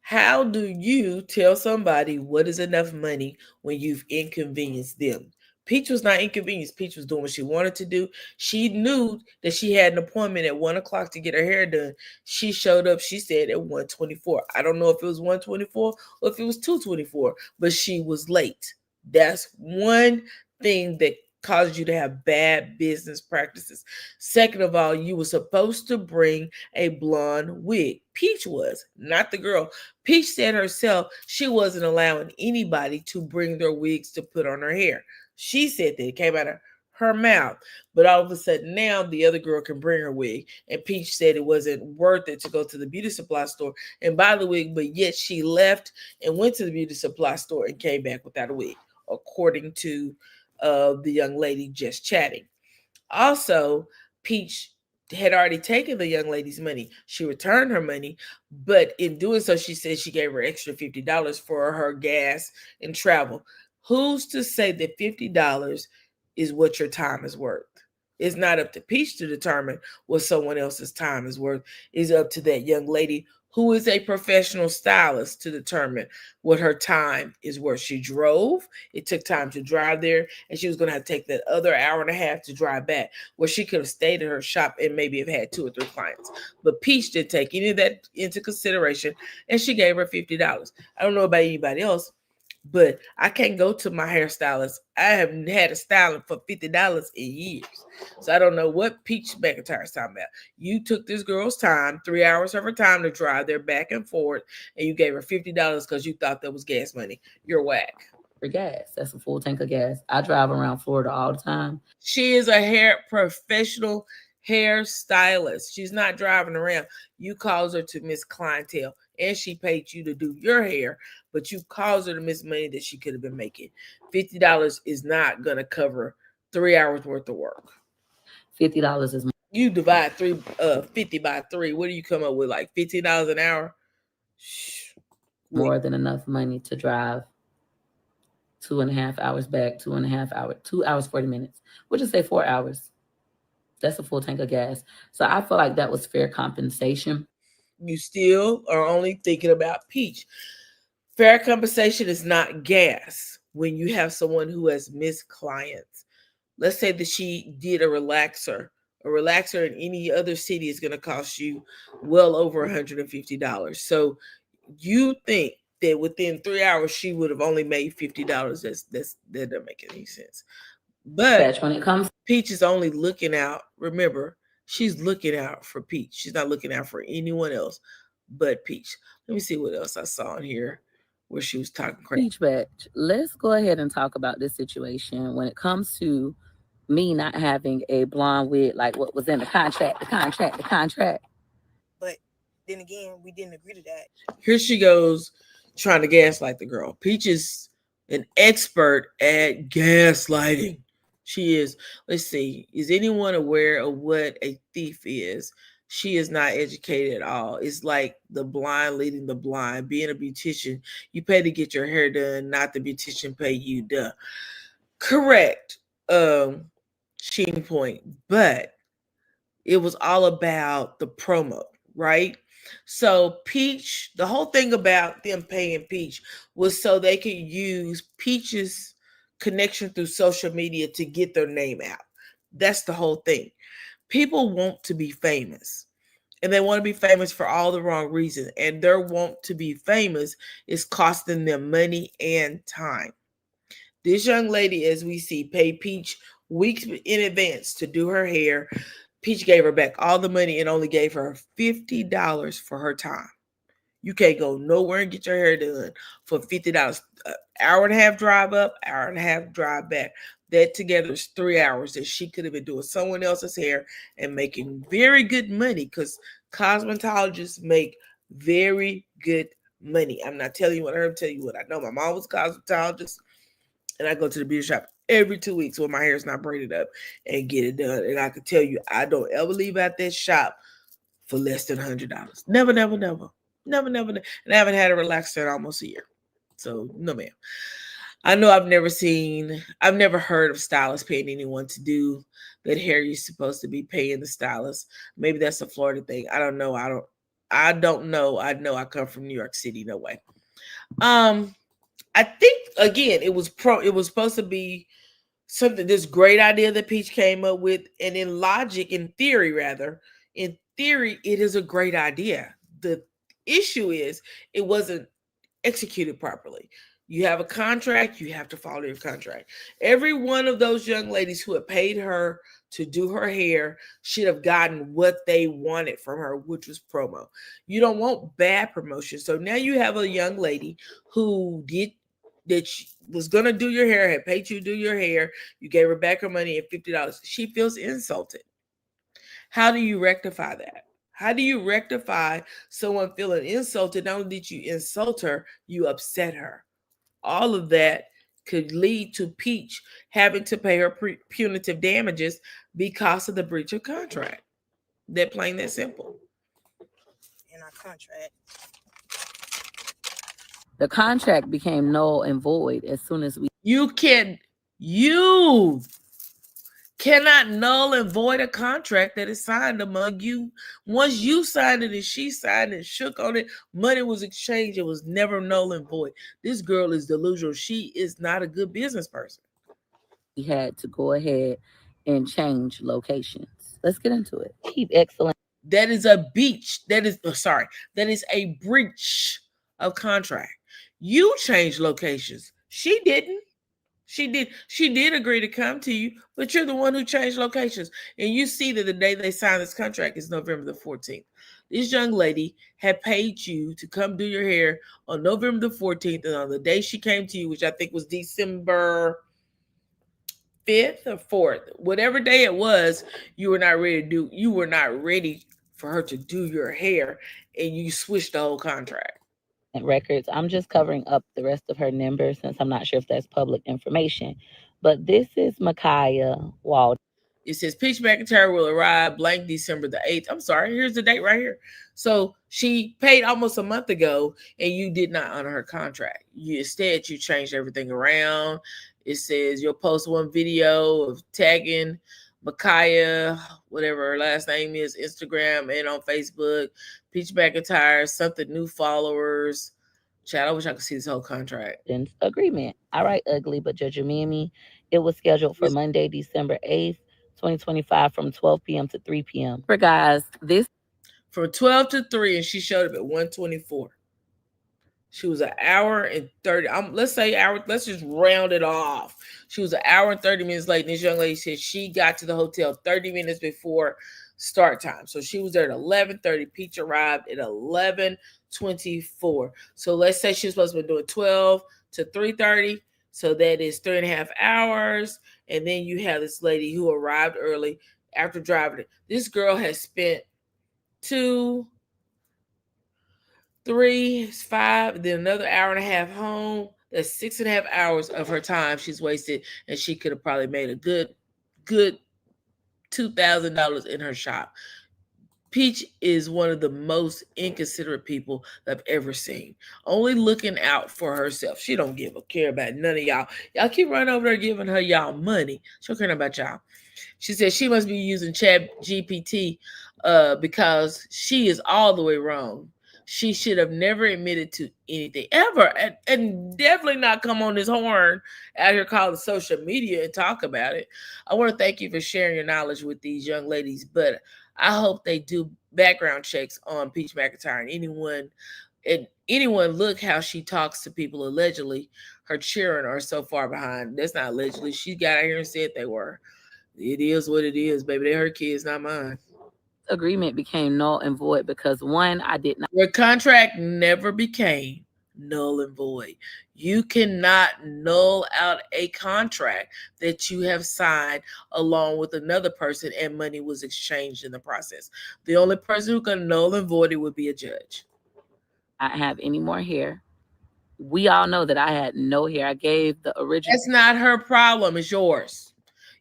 A: How do you tell somebody what is enough money when you've inconvenienced them? Peach was not inconvenienced. Peach was doing what she wanted to do. She knew that she had an appointment at 1:00 to get her hair done. She showed up, she said, at 1:24. I don't know if it was 1:24 or if it was 2:24, but she was late. That's one thing that causes you to have bad business practices. Second of all, you were supposed to bring a blonde wig. Peach was, not the girl. Peach said herself she wasn't allowing anybody to bring their wigs to put on her hair. She said that it came out of her mouth. But all of a sudden now the other girl can bring her wig. And Peach said it wasn't worth it to go to the beauty supply store and buy the wig, but yet she left and went to the beauty supply store and came back without a wig, according to the young lady just chatting. Also, Peach had already taken the young lady's money. She returned her money, but in doing so, she said she gave her extra $50 for her gas and travel. Who's to say that $50 is what your time is worth? It's not up to Peach to determine what someone else's time is worth. It's up to that young lady who is a professional stylist to determine what her time is worth. She drove. It took time to drive there, and she was going to have to take that other hour and a half to drive back, where she could have stayed at her shop and maybe have had 2 or 3 clients. But Peach didn't take any of that into consideration, and she gave her $50. I don't know about anybody else, But I can't go to my hairstylist. I haven't had a styling for $50 in years. So I don't know what Peach McIntyre is talking about. You took this girl's time, 3 hours of her time to drive there back and forth, and you gave her $50 because you thought that was gas money. You're whack.
E: For gas. That's a full tank of gas. I drive around Florida all the time.
A: She is a hair professional hairstylist. She's not driving around. You caused her to miss clientele, and she paid you to do your hair, but you caused her to miss money that she could have been making. $50 is not gonna cover 3 hours worth of work.
E: $50 is
A: You divide 50 by 3. What do you come up with? Like $15 an hour?
E: more than enough money to drive 2.5 hours back, 2.5 hours, 2 hours, 40 minutes. We'll just say 4 hours. That's a full tank of gas. So I feel like that was fair compensation.
A: You still are only thinking about Peach. Fair compensation is not gas when you have someone who has missed clients. Let's say that she did a relaxer. A relaxer in any other city is going to cost you well over $150. So you think that within 3 hours she would have only made $50? That doesn't make any sense. But
E: When it comes
A: Peach is only looking out. Remember, she's looking out for Peach. She's not looking out for anyone else but Peach. Let me see what else I saw in here where she was talking crazy.
E: Peach batch, let's go ahead and talk about this situation when it comes to me not having a blonde wig like what was in the contract.
D: But then again, we didn't agree to that.
A: Here she goes trying to gaslight the girl. Peach is an expert at gaslighting. She is. Let's see. Is anyone aware of what a thief is? She is not educated at all. It's like the blind leading the blind. Being a beautician, you pay to get your hair done, not the beautician pay you. Duh. Correct. Sheen point. But it was all about the promo, right? So Peach, the whole thing about them paying Peach was so they could use Peach's connection through social media to get their name out. That's the whole thing. People want to be famous, and they want to be famous for all the wrong reasons. And their want to be famous is costing them money and time. This young lady, as we see, paid Peach weeks in advance to do her hair. Peach gave her back all the money and only gave her $50 for her time. You can't go nowhere and get your hair done for $50. Hour and a half drive up, hour and a half drive back. That together is 3 hours that she could have been doing someone else's hair and making very good money, because cosmetologists make very good money. I'm not telling you what I heard, tell you what I know. My mom was a cosmetologist, and I go to the beauty shop every 2 weeks when my hair is not braided up and get it done. And I can tell you, I don't ever leave out that shop for less than $100. Never, never, never. Never, never. And I haven't had a relaxer in almost a year. So, no, ma'am. I know I've never heard of stylists paying anyone to do that hair. You're supposed to be paying the stylist. Maybe that's a Florida thing. I don't know. I don't know. I know I come from New York City. No way. I think again, it was supposed to be something, this great idea that Peach came up with, and in theory, it is a great idea. The issue is it wasn't executed properly. You have a contract, you have to follow your contract. Every one of those young ladies who had paid her to do her hair should have gotten what they wanted from her, which was promo. You don't want bad promotion. So now you have a young lady who was going to do your hair, had paid you to do your hair. You gave her back her money at $50. She feels insulted. How do you rectify that? How do you rectify someone feeling insulted? Not only did you insult her, you upset her. All of that could lead to Peach having to pay her punitive damages because of the breach of contract. That plain, that simple.
D: In our contract.
E: The contract became null and void as soon as
A: You cannot null and void a contract that is signed among you. Once you signed it and she signed and shook on it, money was exchanged. It was never null and void. This girl is delusional. She is not a good business person.
E: we had to go ahead and change locations. Let's get into it. Keep excellent.
A: That is a breach of contract. You changed locations. She didn't. She did agree to come to you, but you're the one who changed locations. And you see that the day they signed this contract is November the 14th. This young lady had paid you to come do your hair on November the 14th, and on the day she came to you, which I think was December 5th or 4th, whatever day it was, you were not ready for her to do your hair, and you switched the whole contract.
E: records. I'm just covering up the rest of her numbers since I'm not sure if that's public information. But this is Micaiah Walden.
A: It says Peach McIntyre will arrive blank December the 8th. I'm sorry, here's the date right here. So she paid almost a month ago and you did not honor her contract. Instead, you changed everything around. It says you'll post one video of tagging Micaiah, whatever her last name is, Instagram and on Facebook. Peach McIntyre, something new followers. Chad, I wish I could see this whole contract.
E: Agreement. All right, ugly, but Judge Mimi, it was scheduled for Monday, December 8th, 2025 from 12 p.m. to 3 p.m. For guys, this
A: from 12 to 3, and she showed up at 1:24. She was an hour and 30. Let's say hour. Let's just round it off. She was an hour and 30 minutes late. And this young lady said she got to the hotel 30 minutes before start time. So she was there at 11:30. Peach arrived at 11:24. So let's say she was supposed to be doing 12 to 3:30. So that is 3.5 hours. And then you have this lady who arrived early after driving. This girl has spent 2, 3, 5, then another hour and a half home. That's 6.5 hours of her time she's wasted, and she could have probably made a good $2,000 in her shop. Peach is one of the most inconsiderate people I've ever seen. Only looking out for herself. She don't give a care about none of y'all. Y'all keep running over there giving her y'all money. She don't care about y'all. She said she must be using Chat GPT because she is all the way wrong. She should have never admitted to anything ever, and definitely not come on this horn out here calling social media and talk about it. I want to thank you for sharing your knowledge with these young ladies, but I hope they do background checks on Peach McIntyre and anyone look how she talks to people allegedly. Her children are so far behind. That's not allegedly. She got out here and said they were. It is what it is, baby. They're her kids, not mine.
E: Agreement became null and void because one, I did not.
A: Your contract never became null and void. You cannot null out a contract that you have signed along with another person and money was exchanged in the process. The only person who can null and void it would be a judge.
E: I don't have any more hair. We all know that I had no hair. I gave the original.
A: That's not her problem. It's yours.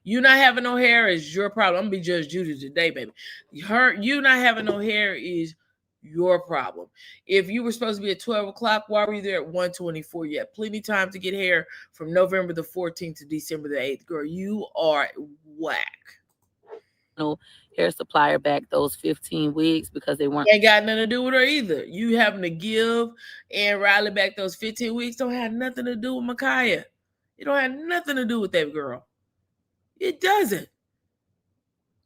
A: You not having no hair is your problem. I'm gonna be Judge Judy today, baby. You not having no hair is your problem. If you were supposed to be at 12 o'clock, why were you there at 1:24? You had plenty of time to get hair from November the 14th to December the 8th. Girl, you are whack.
E: Hair supplier back those 15 wigs because they weren't.
A: Ain't got nothing to do with her either. You having to give and Riley back those 15 weeks don't have nothing to do with Micaiah. It don't have nothing to do with that girl. It doesn't.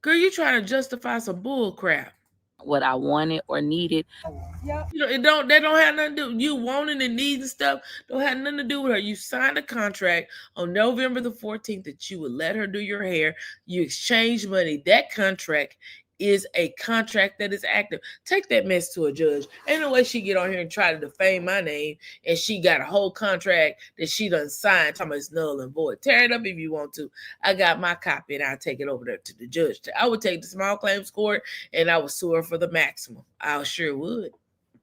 A: Girl, you trying to justify some bull crap.
E: What I wanted or needed.
A: Yep. That don't have nothing to do. You wanting and needing stuff don't have nothing to do with her. You signed a contract on November the 14th that you would let her do your hair. You exchange money. That contract is a contract that is active. Take that mess to a judge. Ain't no way she get on here and try to defame my name and she got a whole contract that she done signed talking about it's null and void. Tear it up if you want to. I got my copy and I'll take it over there to the judge. I would take the small claims court and I would sue her for the maximum. I sure would.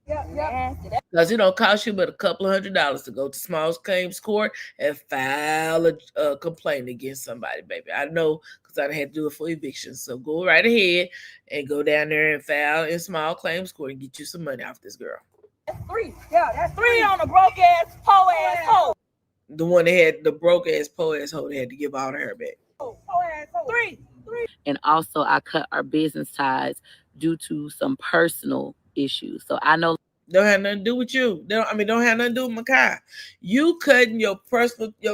C: Yeah.
A: Because it don't cost you but a couple of $100 to go to small claims court and file a complaint against somebody, baby. I know because I had to do it for eviction. So go right ahead and go down there and file in small claims court and get you some money off this girl.
C: That's 3. Yeah, that's 3 on the broke ass, po ass hoe.
A: The one that had the broke ass, po ass hoe that had to give all her hair back.
C: 3.
E: And also, I cut our business ties due to some personal issues. So I know
A: don't have nothing to do with you. Don't have nothing to do with Micaiah. You cutting your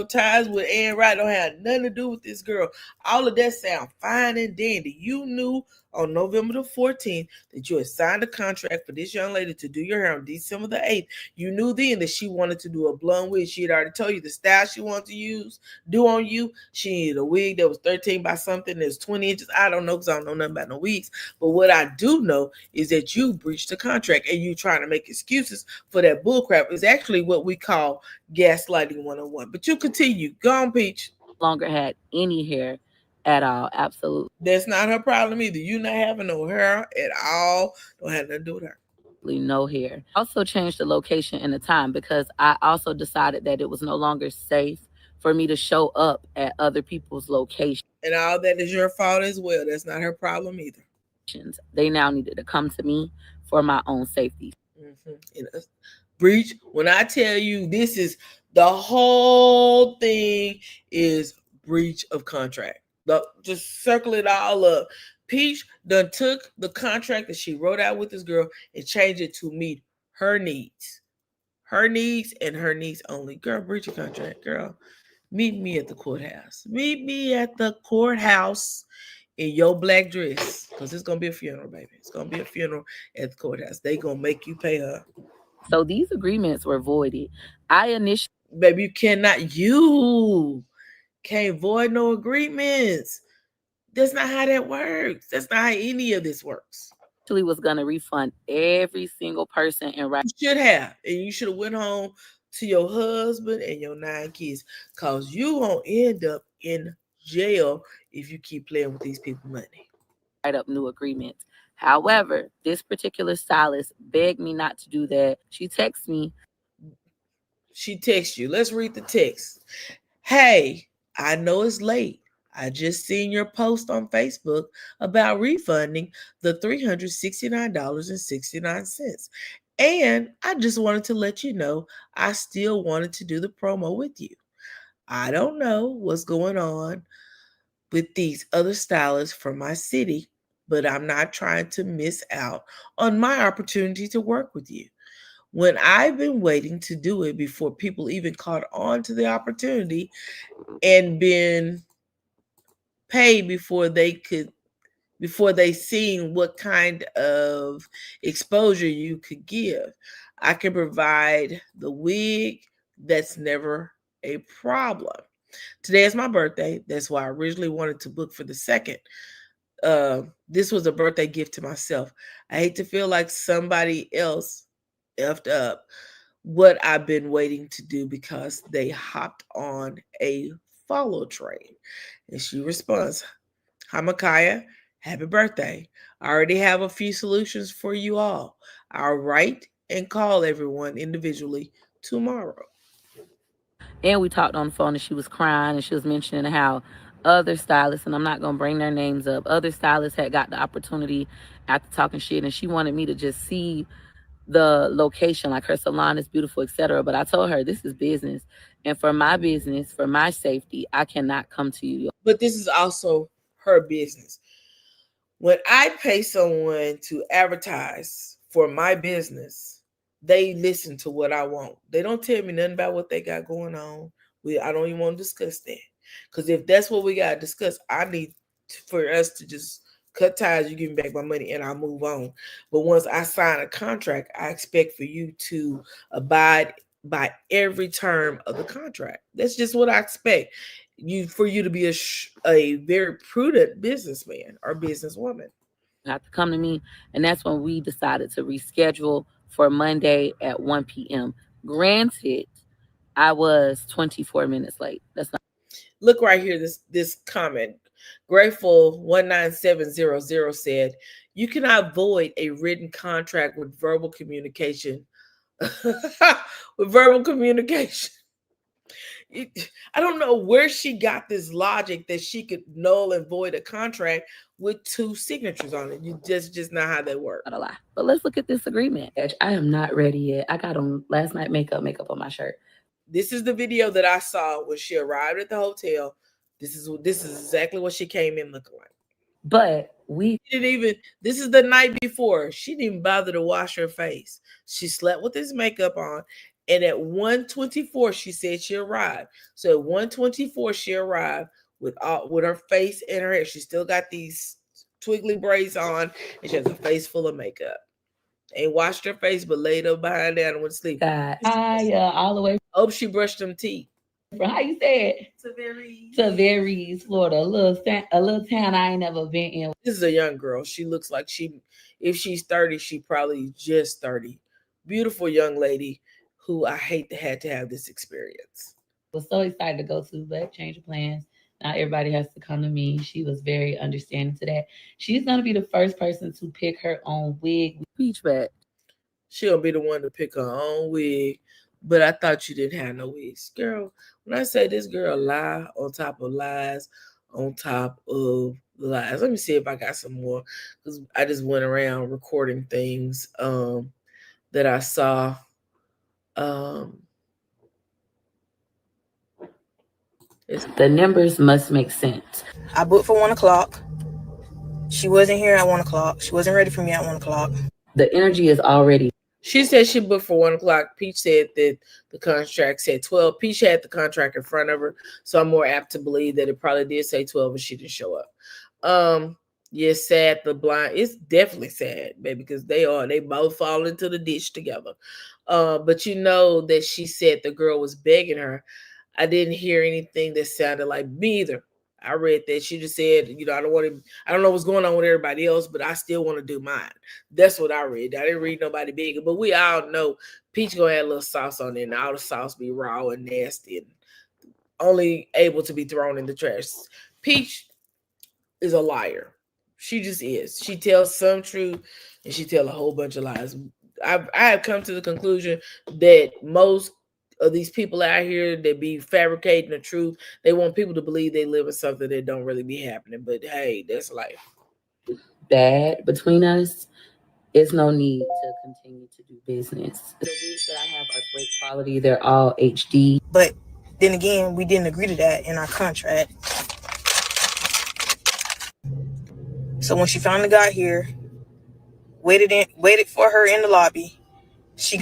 A: ties with Ann Wright don't have nothing to do with this girl. All of that sound fine and dandy. You knew on November the 14th that you had signed a contract for this young lady to do your hair on December the 8th. You knew then that she wanted to do a blonde wig. She had already told you the style she wanted to do on you. She needed a wig that was 13 by something that's 20 inches. I don't know because I don't know nothing about no wigs. But what I do know is that you breached the contract and you trying to make excuses for that bullcrap. It's actually what we call gaslighting 101. But you continue. Go on, Peach.
E: Longer had any hair at all. Absolutely
A: That's not her problem either. You not having no hair at all. Don't have nothing to do with her.
E: no hair. Also changed the location and the time because I also decided that it was no longer safe for me to show up at other people's locations.
A: And all that is your fault as well. That's not her problem either.
E: They now needed to come to me for my own safety.
A: And breach, when I tell you this is the whole thing is breach of contract. Just circle it all up. Peach done took the contract that she wrote out with this girl and changed it to meet her needs. Her needs and her needs only. Girl, breach of contract, girl. Meet me at the courthouse. Meet me at the courthouse in your black dress. Because it's going to be a funeral, baby. It's going to be a funeral at the courthouse. They going to make you pay her.
E: So these agreements were voided. I initially...
A: Baby, you can't void no agreements. That's not how that works. That's not how any of this works.
E: was going to refund every single person and
A: you should have. And you should have went home to your husband and your 9 kids. Because you won't end up in jail if you keep playing with these people's money.
E: Write up new agreements. However, this particular stylist begged me not to do that. She texts me.
A: She texts you. Let's read the text. Hey, I know it's late. I just seen your post on Facebook about refunding the $369.69. And I just wanted to let you know I still wanted to do the promo with you. I don't know what's going on with these other stylists from my city, but I'm not trying to miss out on my opportunity to work with you. When I've been waiting to do it before people even caught on to the opportunity and been paid before they seen what kind of exposure you could give. I can provide the wig. That's never a problem. Today is my birthday. That's why I originally wanted to book for the 2nd. This was a birthday gift to myself. I hate to feel like somebody else effed up what I've been waiting to do because they hopped on a follow train. And she responds, "Hi, Micaiah. Happy birthday. I already have a few solutions for you all. I'll write and call everyone individually tomorrow."
E: And we talked on the phone and she was crying and she was mentioning how other stylists, and I'm not going to bring their names up, other stylists had got the opportunity after talking shit, and she wanted me to just see the location, like her salon is beautiful, etc. But I told her this is business, and for my business, for my safety, I cannot come to you.
A: But this is also her business. When I pay someone to advertise for my business, they listen to what I want. They don't tell me nothing about what they got going on. I don't even want to discuss that. Because if that's what we got to discuss, I need for us to just cut ties. You give me back my money and I'll move on. But once I sign a contract, I expect for you to abide by every term of the contract. That's just what I expect for you to be a very prudent businessman or businesswoman.
E: Have to come to me, and that's when we decided to reschedule for Monday at 1 p.m. Granted, I was 24 minutes late. That's not.
A: Look right here, this comment. Grateful 19700 said, "You cannot void a written contract with verbal communication." With verbal communication. I don't know where she got this logic that she could null and void a contract with 2 signatures on it. You just not how that works.
E: Not a lie. But let's look at this agreement. I am not ready yet. I got on last night makeup on my shirt.
A: This is the video that I saw when she arrived at the hotel. This is exactly what she came in looking like.
E: But
A: this is the night before. She didn't even bother to wash her face. She slept with this makeup on. And at 1:24, she said she arrived. So at 1:24, she arrived with her face and her hair. She still got these twiggly braids on, and she has a face full of makeup. Ain't washed her face, but laid her behind down and went to sleep.
E: God, all the way
A: Hope she brushed them teeth.
E: from how you say it to Veries, Florida, a little town I ain't never been in.
A: This is a young girl. She looks like if she's 30, she probably just 30. Beautiful young lady who I hate to have this experience.
E: Was so excited to go to, but change of plans. Now everybody has to come to me. She was very understanding to that. She's gonna be the first person to pick her own wig. Peach back.
A: She'll be the one to pick her own wig. But I thought you didn't have no wigs. Girl, when I say this girl lie on top of lies on top of lies. Let me see if I got some more. Because I just went around recording things that I saw. Um
E: The numbers must make sense.
D: I booked for 1 o'clock. She wasn't here at 1 o'clock. She wasn't ready for me at 1 o'clock.
E: The energy is already.
A: She said she booked for 1 o'clock. Peach said that the contract said 12. Peach had the contract in front of her, so I'm more apt to believe that it probably did say 12, but she didn't show up. Yeah, sad. The blind. It's definitely sad, baby, because they both fall into the ditch together. But you know that she said the girl was begging her. I didn't hear anything that sounded like me either. I read that she just said, I don't want to, I don't know what's going on with everybody else, but I still want to do mine. That's what I read. I didn't read nobody bigger, but we all know Peach gonna add a little sauce on it, and all the sauce be raw and nasty and only able to be thrown in the trash. Peach is a liar. She just is. She tells some truth and she tells a whole bunch of lies. I have come to the conclusion that most of these people out here that be fabricating the truth, they want people to believe they live in something that don't really be happening. But hey, that's life.
E: Bad between us. There's no need to continue to do business. The wigs that I have are great quality. They're all HD.
D: But then again, we didn't agree to that in our contract. So when she finally got here, waited for her in the lobby. She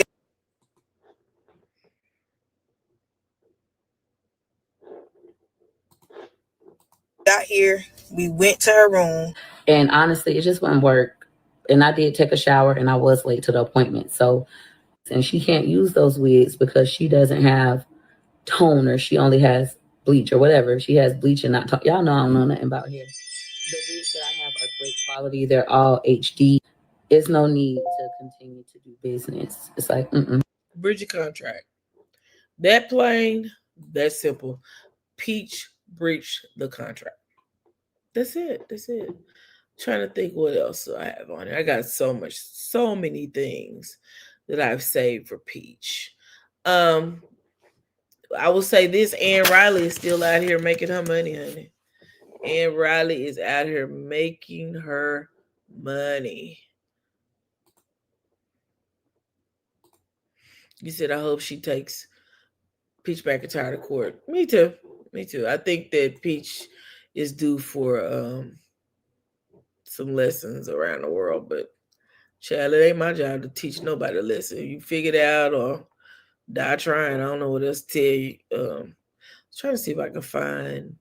D: got here. We went to her room.
E: And honestly, it just wouldn't work. And I did take a shower and I was late to the appointment. So, and she can't use those wigs because she doesn't have toner. She only has bleach or whatever. She has bleach and not y'all know I don't know nothing about hair. The wigs that I have are great quality. They're all HD. There's no need to continue to do business. It's like,
A: Bridge of contract. That plain, that simple. Peach breached the contract. That's it. Trying to think what else I have on it. I got so many things that I've saved for Peach. I will say this: Ann Riley is still out here making her money, honey. Ann Riley is out here making her money. You said, I hope she takes Peach McIntyre to court. Me too. I think that Peach is due for some lessons around the world, but child, it ain't my job to teach nobody to listen. You figure it out or die trying. I don't know what else to tell you. Trying to see if I can find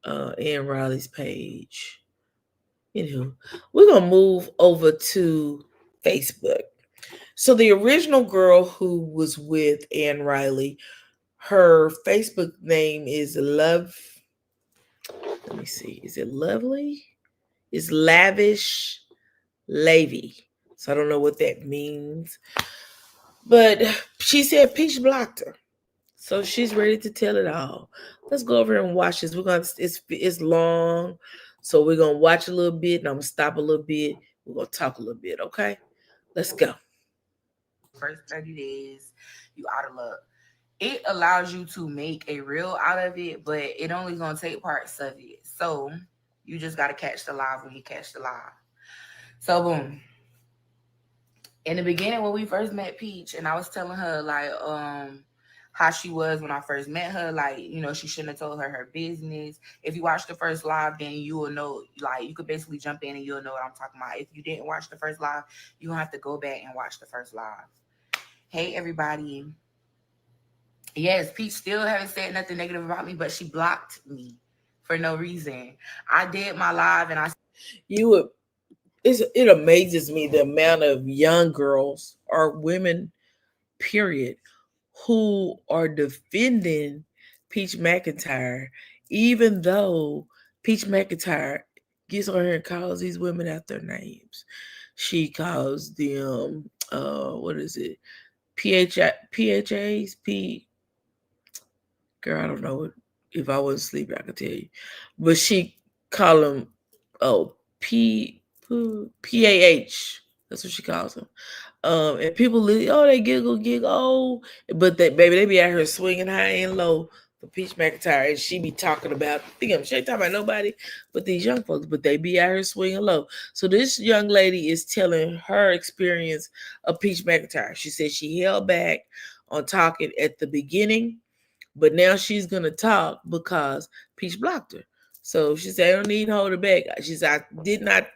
A: Ann Riley's page. Anywho, we're gonna move over to Facebook. So the original girl who was with Ann Riley, her Facebook name is Love. Let me see. Is it Lovely? It's Lavish Levy. So I don't know what that means. But she said Peach blocked her. So she's ready to tell it all. Let's go over and watch this. It's long. So we're gonna watch a little bit and I'm gonna stop a little bit. We're gonna talk a little bit, okay? Let's go.
F: First 30 days, you out of luck. It allows you to make a reel out of it, but it only gonna take parts of it. So you just gotta catch the live when you catch the live. So boom. In the beginning, when we first met Peach, and I was telling her like how she was when I first met her, like, she shouldn't have told her business. If you watch the first live, then you will know, like, you could basically jump in and you'll know what I'm talking about. If you didn't watch the first live, you're gonna have to go back and watch the first live. Hey everybody. Yes, Peach still haven't said nothing negative about me, but she blocked me for no reason. I did my live and I
A: You would. It amazes me the amount of young girls or women, period, who are defending Peach McIntyre, even though Peach McIntyre gets on here and calls these women out their names. She calls them, what is it? PHAs? Girl, I don't know if I wasn't sleeping, I could tell you. But she call them, oh, PAH. That's what she calls them. And people, oh, they giggle, oh, but that baby, they be out here swinging high and low for Peach McIntyre, and she be talking about, she ain't talking about nobody but these young folks, but they be out here swinging low. So this young lady is telling her experience of Peach McIntyre. She said she held back on talking at the beginning, but now she's gonna talk because Peach blocked her. So she said, I don't need to hold her back. She said, I did not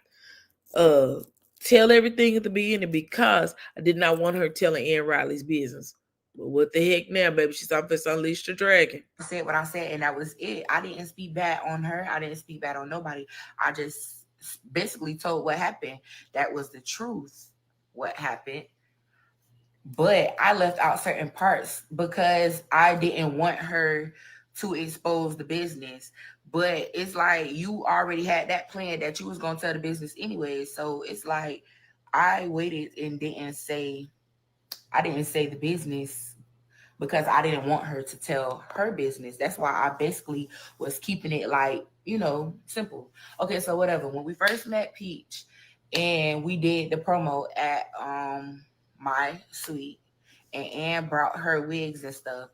A: uh tell everything at the beginning because I did not want her telling Ann Riley's business. But what the heck now, baby? She's off to unleash the dragon.
F: I said what I said, and that was it. I didn't speak bad on her. I didn't speak bad on nobody. I just basically told what happened. That was the truth. What happened. But I left out certain parts because I didn't want her to expose the business. But it's like you already had that plan that you was gonna tell the business anyway. So it's like I waited and I didn't say the business because I didn't want her to tell her business. That's why I basically was keeping it like, simple. Okay, so whatever. When we first met Peach and we did the promo at my suite and Ann brought her wigs and stuff.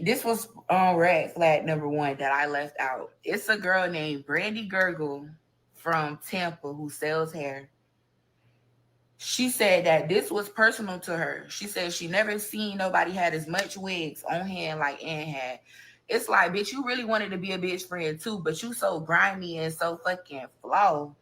F: This was on red flag number one that I left out. It's a girl named Brandy Gurgle from Tampa who sells hair. She said that this was personal to her. She said she never seen nobody had as much wigs on hand like Ann had. It's like, bitch, you really wanted to be a bitch friend too, but you so grimy and so fucking flawed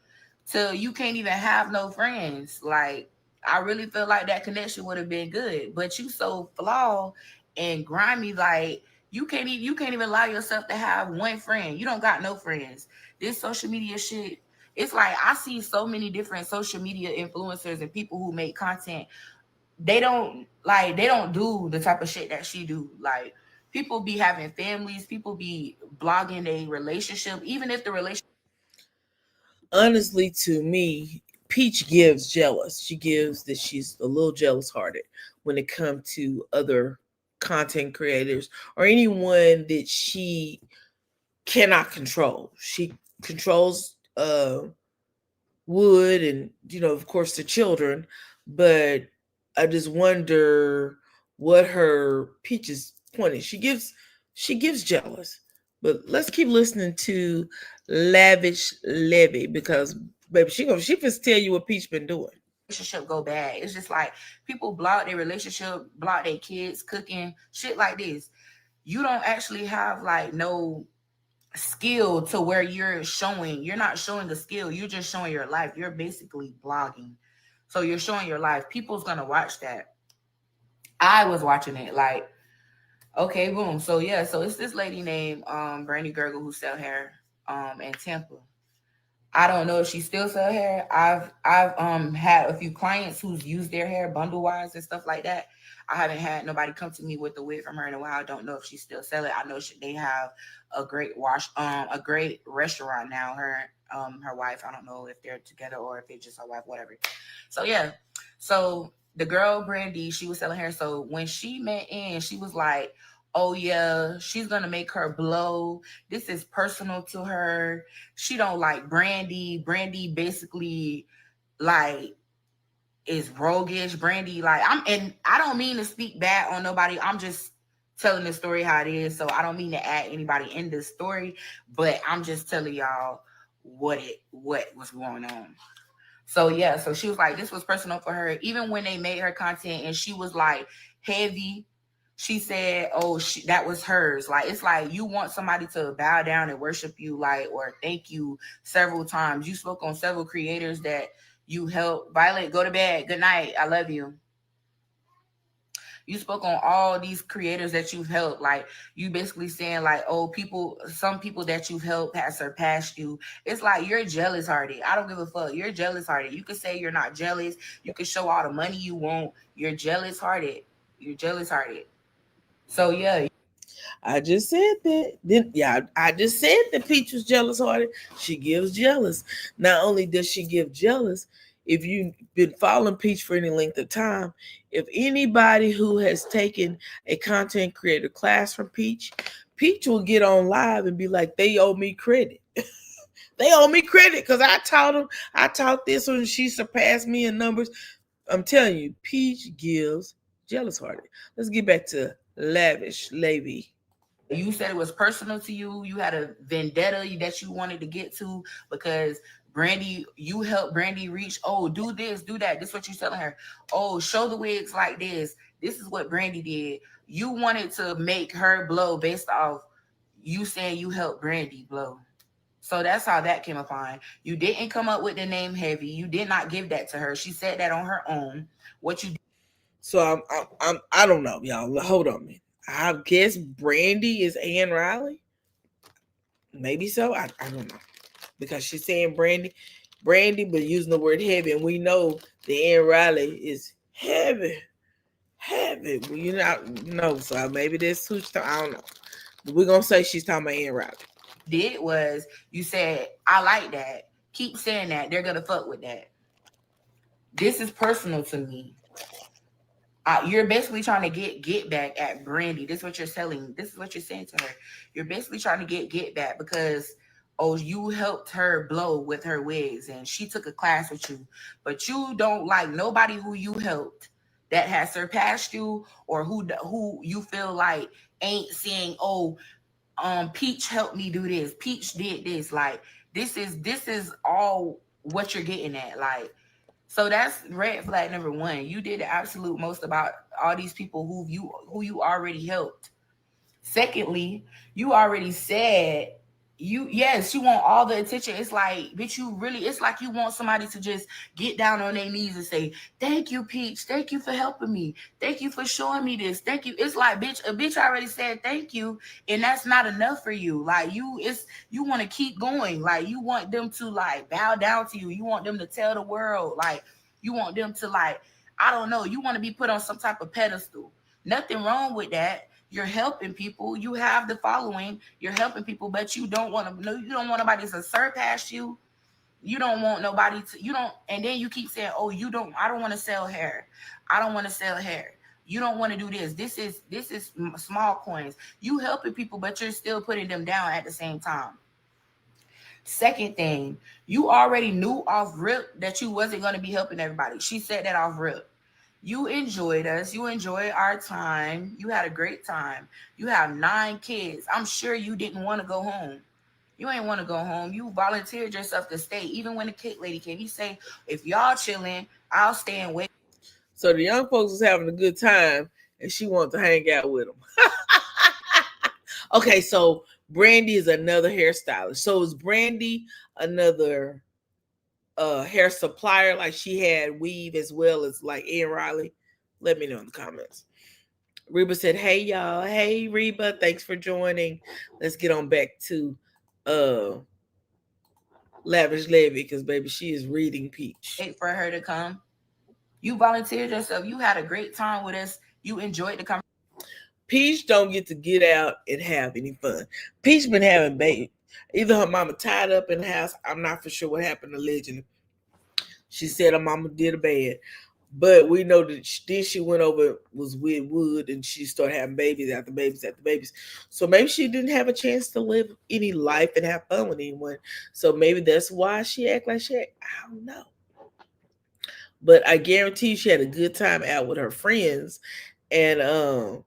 F: till you can't even have no friends. Like, I really feel like that connection would have been good, but you so flawed and grimy, like you can't even allow yourself to have one friend. You don't got no friends. This social media shit, it's like I see so many different social media influencers and people who make content. They don't do the type of shit that she do. Like people be having families, people be blogging a relationship, even if the relationship.
A: Honestly, to me, Peach gives jealous. She gives that she's a little jealous hearted when it comes to other content creators or anyone that she cannot control. She controls Wood and of course the children, but I just wonder what her Peach's point is. She gives jealous. But let's keep listening to Lavish Levy because baby she just tell you what Peach been doing.
F: Relationship go bad. It's just like people block their relationship, block their kids, cooking, shit like this. You don't actually have like no skill to where you're not showing the skill, you're just showing your life. You're basically blogging. So you're showing your life. People's gonna watch that. I was watching it like, okay, boom. So yeah, so it's this lady named Brandy Gurgle who sell hair in Tampa. I don't know if she still sell hair. I've had a few clients who's used their hair bundle wise and stuff like that. I haven't had nobody come to me with the wig from her in a while. I don't know if she still sell it. I know they have a great restaurant now. Her wife. I don't know if they're together or if they just her wife, whatever. So yeah. So the girl Brandy, she was selling hair. So when she met in, she was like, "Oh yeah, she's gonna make her blow. This is personal to her. She don't like Brandy. Brandy basically like is roguish. Brandy like and I don't mean to speak bad on nobody. I'm just telling the story how it is. So I don't mean to add anybody in this story, but I'm just telling y'all what was going on. So yeah, so she was like, this was personal for her. Even when they made her content and she was like heavy, she said, oh, that was hers. Like, it's like you want somebody to bow down and worship you, like, or thank you several times. You spoke on several creators that you helped. Violet, go to bed. Good night. I love you. You spoke on all these creators that you've helped. Like, you basically saying like, oh, some people that you've helped have surpassed you. It's like you're jealous hearted. I don't give a fuck. You're jealous hearted. You can say you're not jealous. You can show all the money you want. You're jealous hearted. You're jealous hearted. So yeah.
A: I just said that. Then yeah, I just said that Peach was jealous hearted. She gives jealous. Not only does she give jealous, if you've been following Peach for any length of time, if anybody who has taken a content creator class from Peach, Peach will get on live and be like, they owe me credit. They owe me credit because I taught them. I taught this one. She surpassed me in numbers. I'm telling you, Peach gives jealous hearted. Let's get back to Lavish Levy.
F: You said it was personal to you. You had a vendetta that you wanted to get to because Brandy, you helped Brandy reach, oh, do this, do that. This is what you're telling her. Oh, show the wigs like this. This is what Brandy did. You wanted to make her blow based off you saying you helped Brandy blow. So that's how that came upon. You didn't come up with the name Heavy. You did not give that to her. She said that on her own. What you did.
A: So I don't know, y'all. Hold on a minute. I guess Brandy is Ann Riley. Maybe so. I don't know. Because she's saying Brandy, but using the word heavy. And we know the Ann Riley is heavy. Well, you know, so maybe this who's I don't know. But we're gonna say she's talking about Ann Riley.
F: Did was you said, I like that. Keep saying that. They're gonna fuck with that. This is personal to me. You're basically trying to get back at Brandy. This is what you're selling. This is what you're saying to her. You're basically trying to get back because, oh, you helped her blow with her wigs and she took a class with you, but you don't like nobody who you helped that has surpassed you or who you feel like ain't saying, oh, Peach helped me do this. Peach did this. Like, this is all what you're getting at. Like, so that's red flag number one. You did the absolute most about all these people who you already helped. Secondly, you already said yes, you want all the attention. It's like, bitch, it's like you want somebody to just get down on their knees and say, thank you, Peach. Thank you for helping me. Thank you for showing me this. Thank you. It's like, bitch, a bitch already said thank you, and that's not enough for you. Like, you want to keep going. Like, you want them to like bow down to you. You want them to tell the world. Like, you want them to like, I don't know, you want to be put on some type of pedestal. Nothing wrong with that. You're helping people. You have the following. You're helping people, but you don't want nobody to surpass you. You don't want nobody to, and then you keep saying, oh, I don't want to sell hair. I don't want to sell hair. You don't want to do this. This is small coins. You helping people, but you're still putting them down at the same time. Second thing, you already knew off rip that you wasn't going to be helping everybody. She said that off rip. You enjoyed us. You enjoyed our time. You had a great time. You have 9 kids. I'm sure you didn't want to go home. You ain't want to go home. You volunteered yourself to stay. Even when the cake lady came, you say, if y'all chilling, I'll stay and wait.
A: So the young folks was having a good time and she wanted to hang out with them. Okay, so Brandy is another hairstylist. So is Brandy another hair supplier, like she had weave as well as like Ann Riley? Let me know in the comments. Reba said, hey y'all. Hey Reba, thanks for joining. Let's get on back to Lavish Levy, because baby, she is reading Peach.
F: Wait for her to come. You volunteered yourself. You had a great time with us. You enjoyed the conversation.
A: Peach don't get to get out and have any fun. Peach been having baby. Either her mama tied up in the house. I'm not for sure what happened allegedly. She said her mama did a bad. But we know that then she went over, was with Wood, and she started having babies after babies after babies. So maybe she didn't have a chance to live any life and have fun with anyone. So maybe that's why she act like she act. I don't know. But I guarantee she had a good time out with her friends. And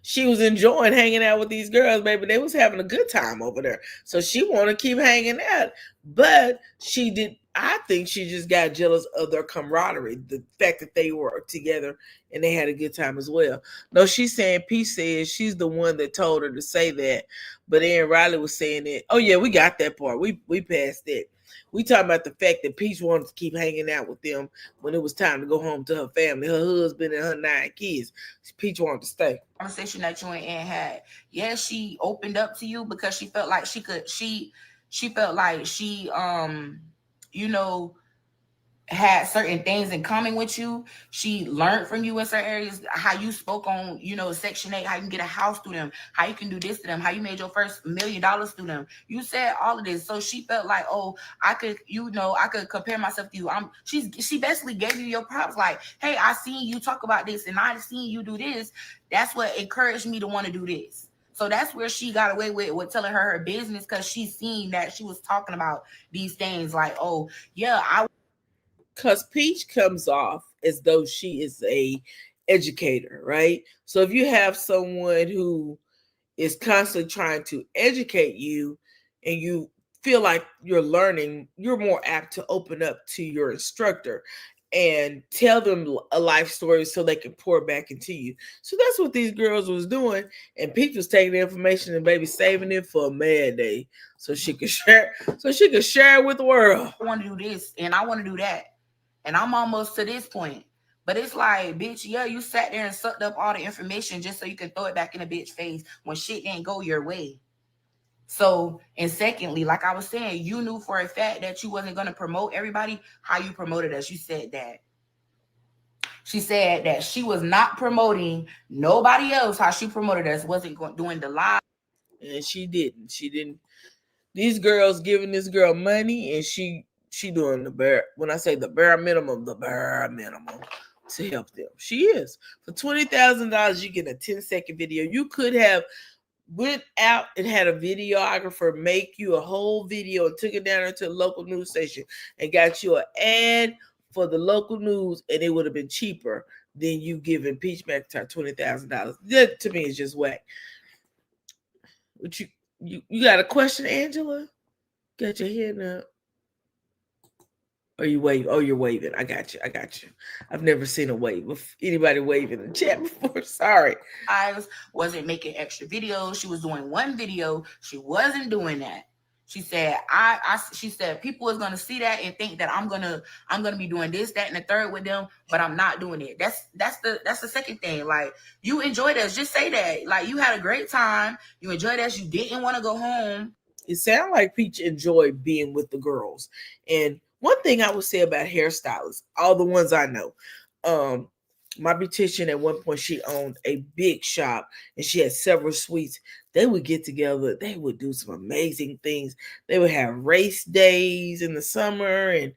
A: she was enjoying hanging out with these girls, baby. They was having a good time over there. So she wanted to keep hanging out. But I think she just got jealous of their camaraderie, the fact that they were together and they had a good time as well. No, she's saying, Peach says she's the one that told her to say that. But Ann Riley was saying it. Oh, yeah, we got that part. We passed that. We talking about the fact that Peach wanted to keep hanging out with them when it was time to go home to her family, her husband and her 9 kids. Peach wanted to stay.
F: Conversation that you and Ann had. Yeah, she opened up to you because she felt like she felt like she you know had certain things in common with you. She learned from you in certain areas, how you spoke on, Section 8, how you can get a house through them, how you can do this to them, how you made your first $1 million through them. You said all of this. So she felt like, oh, I could, I could compare myself to you. She basically gave you your props, like, hey, I seen you talk about this and I seen you do this. That's what encouraged me to want to do this. So that's where she got away with telling her business, because she seen that she was talking about these things like, oh, yeah,
A: Because Peach comes off as though she is a educator, right? So if you have someone who is constantly trying to educate you and you feel like you're learning, you're more apt to open up to your instructor and tell them a life story so they can pour back into you. So that's what these girls was doing. And Peach was taking the information and baby saving it for a mad day so she could share it with the world.
F: I want to do this and I want to do that. And I'm almost to this point. But it's like, bitch, yeah, you sat there and sucked up all the information just so you can throw it back in a bitch face when shit didn't go your way. So, and secondly, like I was saying, you knew for a fact that you wasn't going to promote everybody how you promoted us. You said that. She said that she was not promoting nobody else how she promoted us, wasn't doing the live.
A: And she didn't. She didn't. These girls giving this girl money and she doing the bare, when I say the bare minimum to help them. She is. For $20,000, you get a 10-second video. You could have went out and had a videographer make you a whole video and took it down into a local news station and got you an ad for the local news, and it would have been cheaper than you giving Peach McIntyre $20,000. That to me is just whack. But you got a question, Angela? Got your hand up. Are you waving? Oh, you're waving. I got you. I've never seen a wave of anybody waving in the chat before. Sorry.
F: I wasn't making extra videos. She was doing one video. She wasn't doing that. She said, she said people is gonna see that and think that I'm gonna be doing this, that, and the third with them, but I'm not doing it. That's the second thing. Like, you enjoyed us. Just say that. Like, you had a great time. You enjoyed us. You didn't want to go home.
A: It sounded like Peach enjoyed being with the girls. And one thing I would say about hairstylists, all the ones I know, my beautician at one point, she owned a big shop and she had several suites. They would get together. They would do some amazing things. They would have race days in the summer and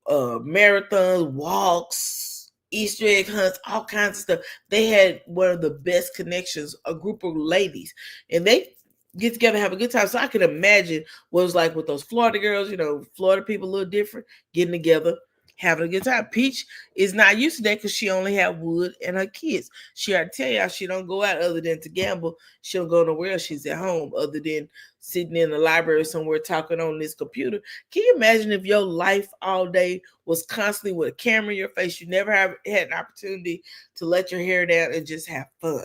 A: marathons, walks, Easter egg hunts, all kinds of stuff. They had one of the best connections, a group of ladies, and they get together, have a good time. So I can imagine what it was like with those Florida girls, Florida people a little different, getting together, having a good time. Peach is not used to that because she only had Wood and her kids. She had to tell y'all she don't go out other than to gamble. She don't go nowhere else. She's at home other than sitting in the library somewhere talking on this computer. Can you imagine if your life all day was constantly with a camera in your face? You never had an opportunity to let your hair down and just have fun.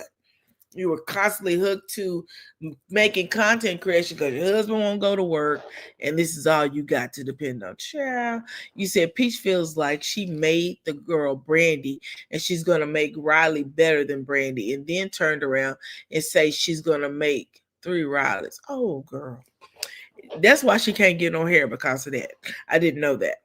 A: You were constantly hooked to making content creation because your husband won't go to work and this is all you got to depend on. Child, you said Peach feels like she made the girl Brandy and she's going to make Riley better than Brandy, and then turned around and say she's going to make 3 Rileys. Oh, girl. That's why she can't get no hair, because of that. I didn't know that.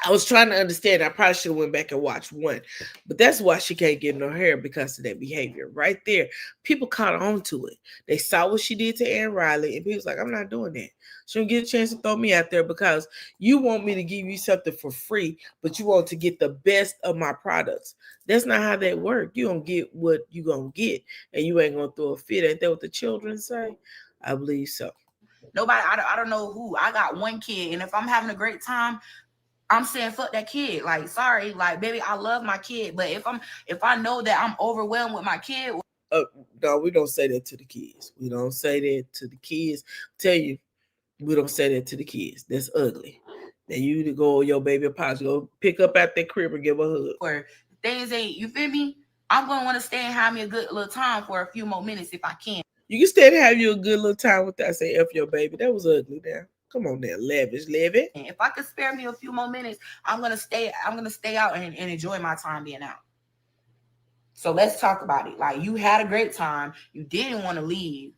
A: I was trying to understand. I probably should have went back and watched one, but that's why she can't get no hair, because of that behavior right there. People caught on to it. They saw what she did to Ann Riley, and people was like, "I'm not doing that." She don't get a chance to throw me out there because you want me to give you something for free, but you want to get the best of my products. That's not how that works. You don't get what you gonna get, and you ain't gonna throw a fit. Ain't that what the children say? I believe so.
F: Nobody. I don't know who. I got one kid, and if I'm having a great time, I'm saying fuck that kid. Like, sorry, like, baby, I love my kid, but if I know that I'm overwhelmed with my kid,
A: no, we don't say that to the kids. We don't say that to the kids. Tell you, we don't say that to the kids. That's ugly. Then you to go your baby apology, go pick up at their crib and give a hug.
F: Or things ain't, you feel me? I'm gonna want to stay and have me a good little time for a few more minutes if I can.
A: You can stay and have you a good little time with that. Say F your baby. That was ugly now. Come on there, Lavish Levy.
F: And if I could spare me a few more minutes, I'm gonna stay out and enjoy my time being out. So let's talk about it. Like, you had a great time, you didn't want to leave,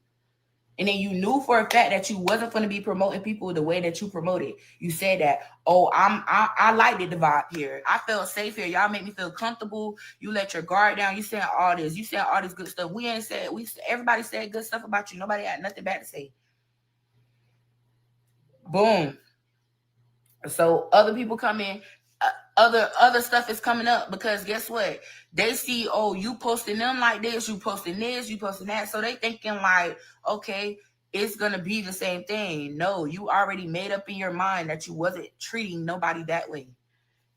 F: and then you knew for a fact that you wasn't going to be promoting people the way that you promoted. You said that, oh, I liked the vibe here. I felt safe here. Y'all make me feel comfortable. You let your guard down. You said all this. You said all this good stuff. Everybody said good stuff about you. Nobody had nothing bad to say. Boom. So other people come in. Other stuff is coming up, because guess what? They see, oh, you posting them like this, you posting this, you posting that. So they thinking like, okay, it's gonna be the same thing. No, you already made up in your mind that you wasn't treating nobody that way.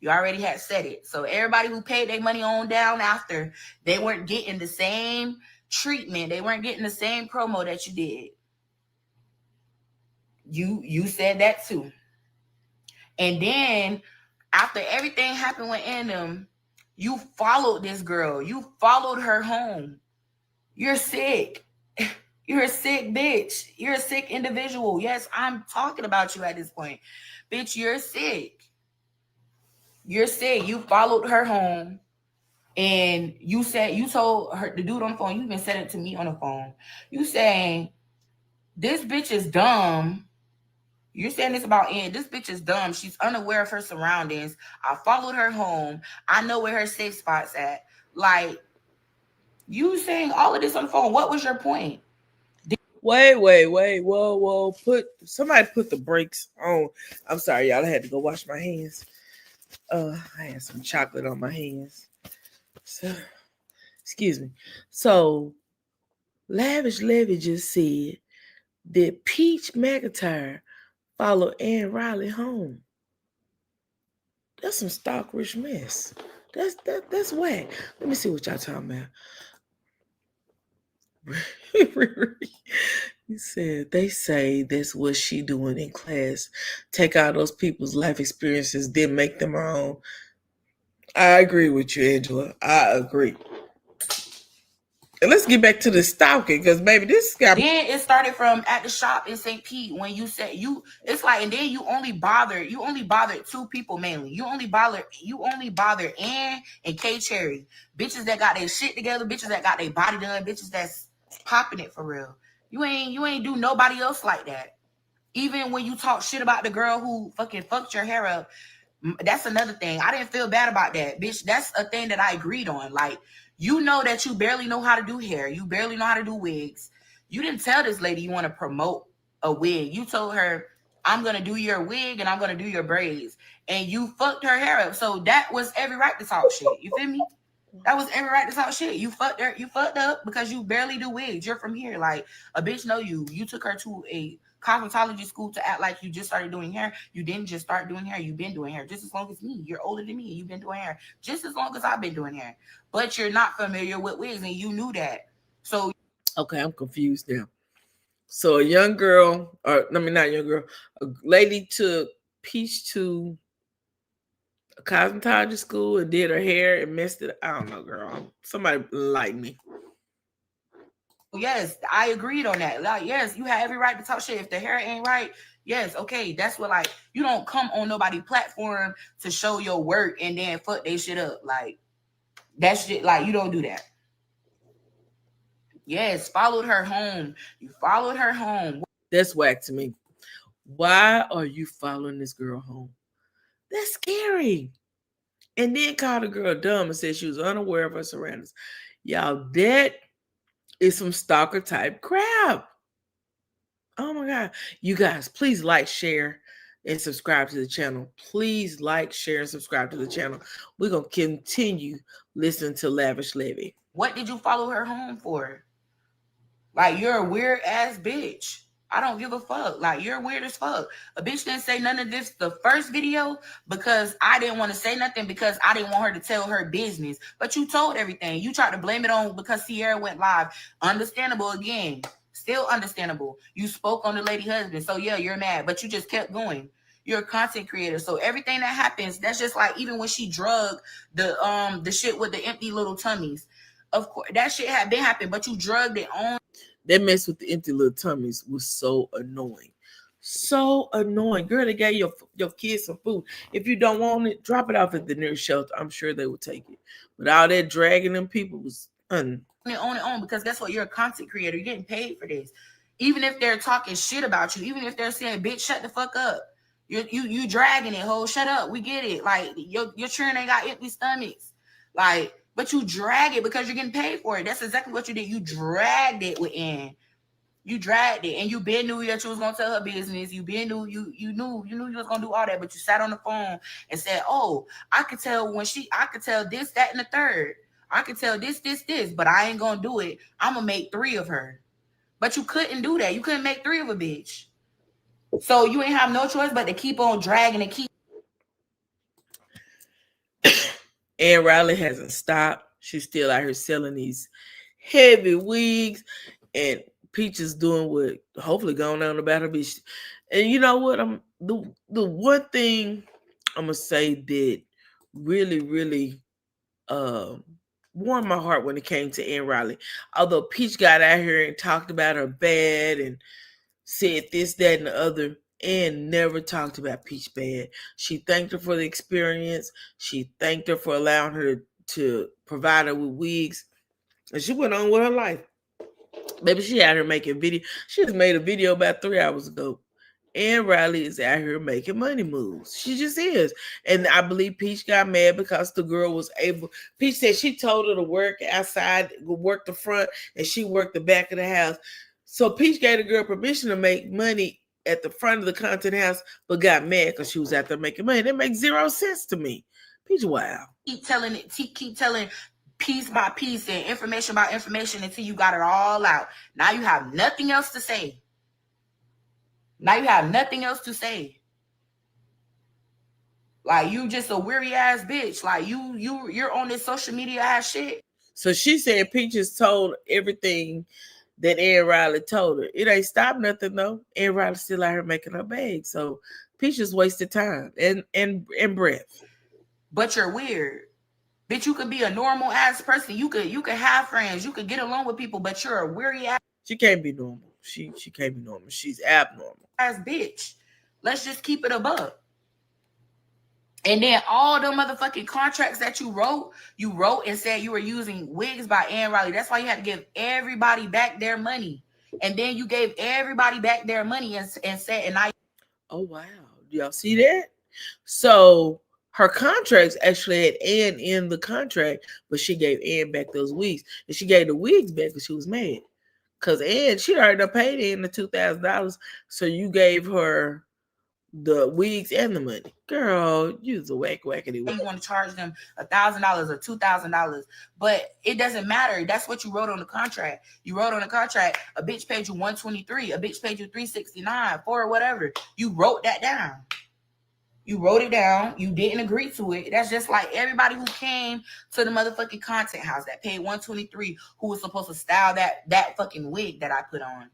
F: You already had said it. So everybody who paid their money on down after, they weren't getting the same treatment. They weren't getting the same promo that you did. You said that too. And then after everything happened with them, you followed this girl. You followed her home. You're sick. You're a sick bitch. You're a sick individual. Yes, I'm talking about you at this point. Bitch, you're sick. You're sick. You followed her home. And you told her, the dude on the phone, you even said it to me on the phone. You saying, this bitch is dumb. You're saying this about Ann. This bitch is dumb. She's unaware of her surroundings. I followed her home. I know where her safe spot's at. Like, you saying all of this on the phone. What was your point?
A: Wait. Whoa. Somebody put the brakes on. I'm sorry, y'all. I had to go wash my hands. I had some chocolate on my hands. So, excuse me. So, Lavish Levy just said that Peach McIntyre follow Ann Riley home. That's some stalkerish mess. That's whack. Let me see what y'all talking about. He said they say that's what she doing in class. Take out those people's life experiences, then make them her own. I agree with you, Angela. I agree. And let's get back to the stalking, because baby, this guy.
F: Then it started from at the shop in St. Pete when you said it's like, and then you only bothered two people mainly. You only bothered Ann and K Cherry. Bitches that got their shit together, bitches that got their body done, bitches that's popping it for real. You ain't do nobody else like that. Even when you talk shit about the girl who fucking fucked your hair up, that's another thing. I didn't feel bad about that, bitch. That's a thing that I agreed on. Like, you know that you barely know how to do hair. You barely know how to do wigs. You didn't tell this lady you want to promote a wig. You told her, I'm going to do your wig and I'm going to do your braids. And you fucked her hair up. So that was every right to talk shit. You feel me? That was every right to talk shit. You fucked up because you barely do wigs. You're from here. Like, a bitch know you. You took her to a cosmetology school to act like you just started doing hair. You didn't just start doing hair. You've been doing hair just as long as me. You're older than me. You've been doing hair just as long as I've been doing hair. But you're not familiar with wigs, and you knew that. So,
A: okay, I'm confused now. So a young girl, or I mean not a young girl, a lady took Peach to a cosmetology school and did her hair and messed it. I don't know, girl. Somebody like me.
F: Yes, I agreed on that. Like, yes, you have every right to talk shit. If the hair ain't right, yes, okay. That's what, like, you don't come on nobody's platform to show your work and then fuck they shit up. Like, that shit, like, you don't do that. Yes, followed her home. You followed her home.
A: That's whack to me. Why are you following this girl home? That's scary. And then called the girl dumb and said she was unaware of her surroundings. Y'all, that is some stalker type crap. Oh my God. You guys, please like, share, and subscribe to the channel. Please like, share, and subscribe to the channel. We're going to continue listening to Lavish Levy.
F: What did you follow her home for? Like, you're a weird ass bitch. I don't give a fuck. Like, you're weird as fuck. A bitch didn't say none of this the first video because I didn't want to say nothing because I didn't want her to tell her business. But you told everything. You tried to blame it on because Sierra went live. Understandable again. Still understandable. You spoke on the lady husband. So yeah, you're mad. But you just kept going. You're a content creator. So everything that happens, that's just like even when she drugged the shit with the empty little tummies. Of course, that shit had been happening, but you drugged it on.
A: That mess with the empty little tummies was so annoying. So annoying. Girl, they gave your kids some food. If you don't want it, drop it off at the nearest shelter. I'm sure they will take it. But all that dragging them people was
F: on, because guess what? You're a content creator. You're getting paid for this. Even if they're talking shit about you, even if they're saying, bitch, shut the fuck up. You dragging it, ho. Shut up. We get it. Like your children ain't got empty stomachs. Like, but you drag it because you're getting paid for it. That's exactly what you did. You dragged it within. You dragged it, and you been knew that you was gonna tell her business. You been knew you knew you was gonna do all that, but you sat on the phone and said, "Oh, I could tell I could tell this, that, and the third. I could tell this, but I ain't gonna do it. I'm gonna make 3 of her." But you couldn't do that. You couldn't make 3 of a bitch. So you ain't have no choice but to keep on dragging and keep.
A: And Riley hasn't stopped. She's still out here selling these heavy wigs, and Peach is doing what hopefully going on about her bitch. And you know what? I'm the one thing I'm gonna say that really warmed my heart when it came to Ann Riley. Although Peach got out here and talked about her bad and said this, that, and the other, and never talked about Peach bad. She thanked her for the experience. She thanked her for allowing her to provide her with wigs. And she went on with her life. Maybe she out here making video. She just made a video about 3 hours ago. And Riley is out here making money moves. She just is. And I believe Peach got mad because the girl was able. Peach said she told her to work outside, work the front, and she worked the back of the house. So Peach gave the girl permission to make money at the front of the content house, but got mad because she was out there making money. That makes 0 sense to me. Peach, wow.
F: Keep telling piece by piece and information by information until you got it all out. Now you have nothing else to say. Like you just a weary ass bitch. Like you're on this social media ass shit.
A: So she said Peach has told everything that Ann Riley told her. It ain't stopped nothing though. Ann Riley still out here making her bag. So Peach just wasted time and breath.
F: But you're weird. Bitch, you could be a normal ass person. You could have friends. You could get along with people, but you're a weary ass.
A: She can't be normal. She can't be normal. She's abnormal.
F: Ass bitch. Let's just keep it above. And then all the motherfucking contracts that you wrote and said you were using wigs by Ann Riley. That's why you had to give everybody back their money. And then you gave everybody back their money and said, and I.
A: Oh, wow. Do y'all see that? So her contracts actually had Ann in the contract, but she gave Ann back those wigs. And she gave the wigs back because she was mad. Because Ann, she already paid Ann the $2,000. So you gave her the wigs and the money. Girl, you the wackety.
F: You want to charge them $1,000 or $2,000, but it doesn't matter. That's what you wrote on the contract. You wrote on the contract, a bitch paid you $123, a bitch paid you $369, or whatever. You wrote that down. You wrote it down. You didn't agree to it. That's just like everybody who came to the motherfucking content house that paid $123, who was supposed to style that fucking wig that I put on.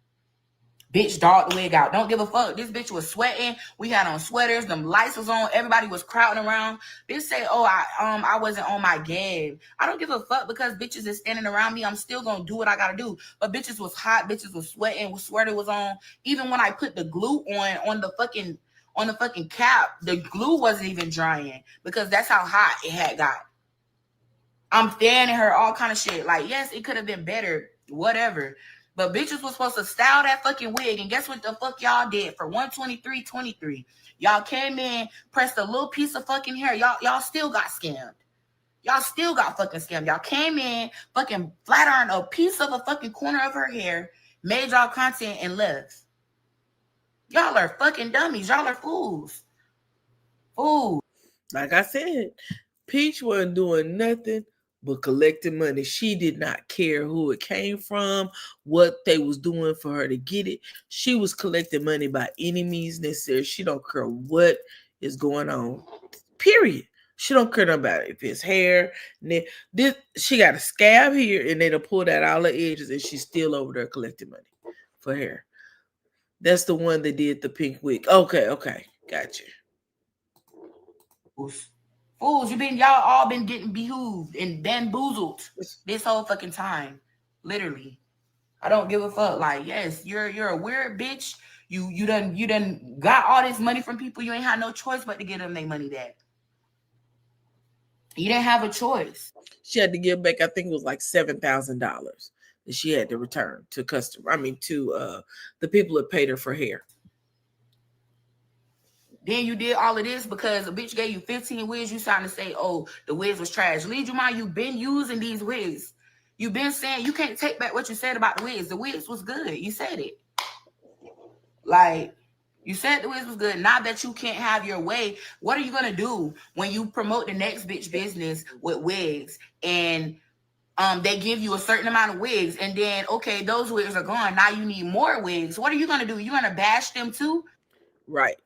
F: Bitch dogged the wig out. Don't give a fuck. This bitch was sweating. We had on sweaters. Them lights was on. Everybody was crowding around. Bitch say, "Oh, I wasn't on my game." I don't give a fuck because bitches is standing around me. I'm still gonna do what I gotta do. But bitches was hot. Bitches was sweating. Sweater was on. Even when I put the glue on the fucking cap, the glue wasn't even drying because that's how hot it had got. I'm fanning her all kind of shit. Like, yes, it could have been better. Whatever. But bitches was supposed to style that fucking wig, and guess what the fuck y'all did for $123.23? Y'all came in, pressed a little piece of fucking hair. Y'all still got scammed. Y'all still got fucking scammed. Y'all came in, fucking flat ironed a piece of a fucking corner of her hair, made y'all content and left. Y'all are fucking dummies. Y'all are fools. Fools.
A: Like I said, Peach wasn't doing nothing but collecting money. She did not care who it came from, what they was doing for her to get it. She was collecting money by any means necessary. She don't care what is going on. Period. She don't care about it. If it's hair, she got a scab here, and they done pulled out all the edges, and she's still over there collecting money for hair. That's the one that did the pink wig. Okay, gotcha.
F: Fools, y'all all been getting behooved and bamboozled this whole fucking time. Literally. I don't give a fuck. Like, yes, you're a weird bitch. You done got all this money from people. You ain't had no choice but to give them their money back. You didn't have a choice.
A: She had to give back, I think it was like $7,000 that she had to return to to the people that paid her for hair.
F: Then you did all of this because a bitch gave you 15 wigs. You starting to say, oh, the wigs was trash. Lead you mind, you been using these wigs. You been saying you can't take back what you said about the wigs. The wigs was good. You said it. Like, you said the wigs was good. Now that you can't have your way, what are you gonna do when you promote the next bitch business with wigs and they give you a certain amount of wigs and then okay, those wigs are gone. Now you need more wigs. What are you gonna do? You gonna bash them too?
A: Right.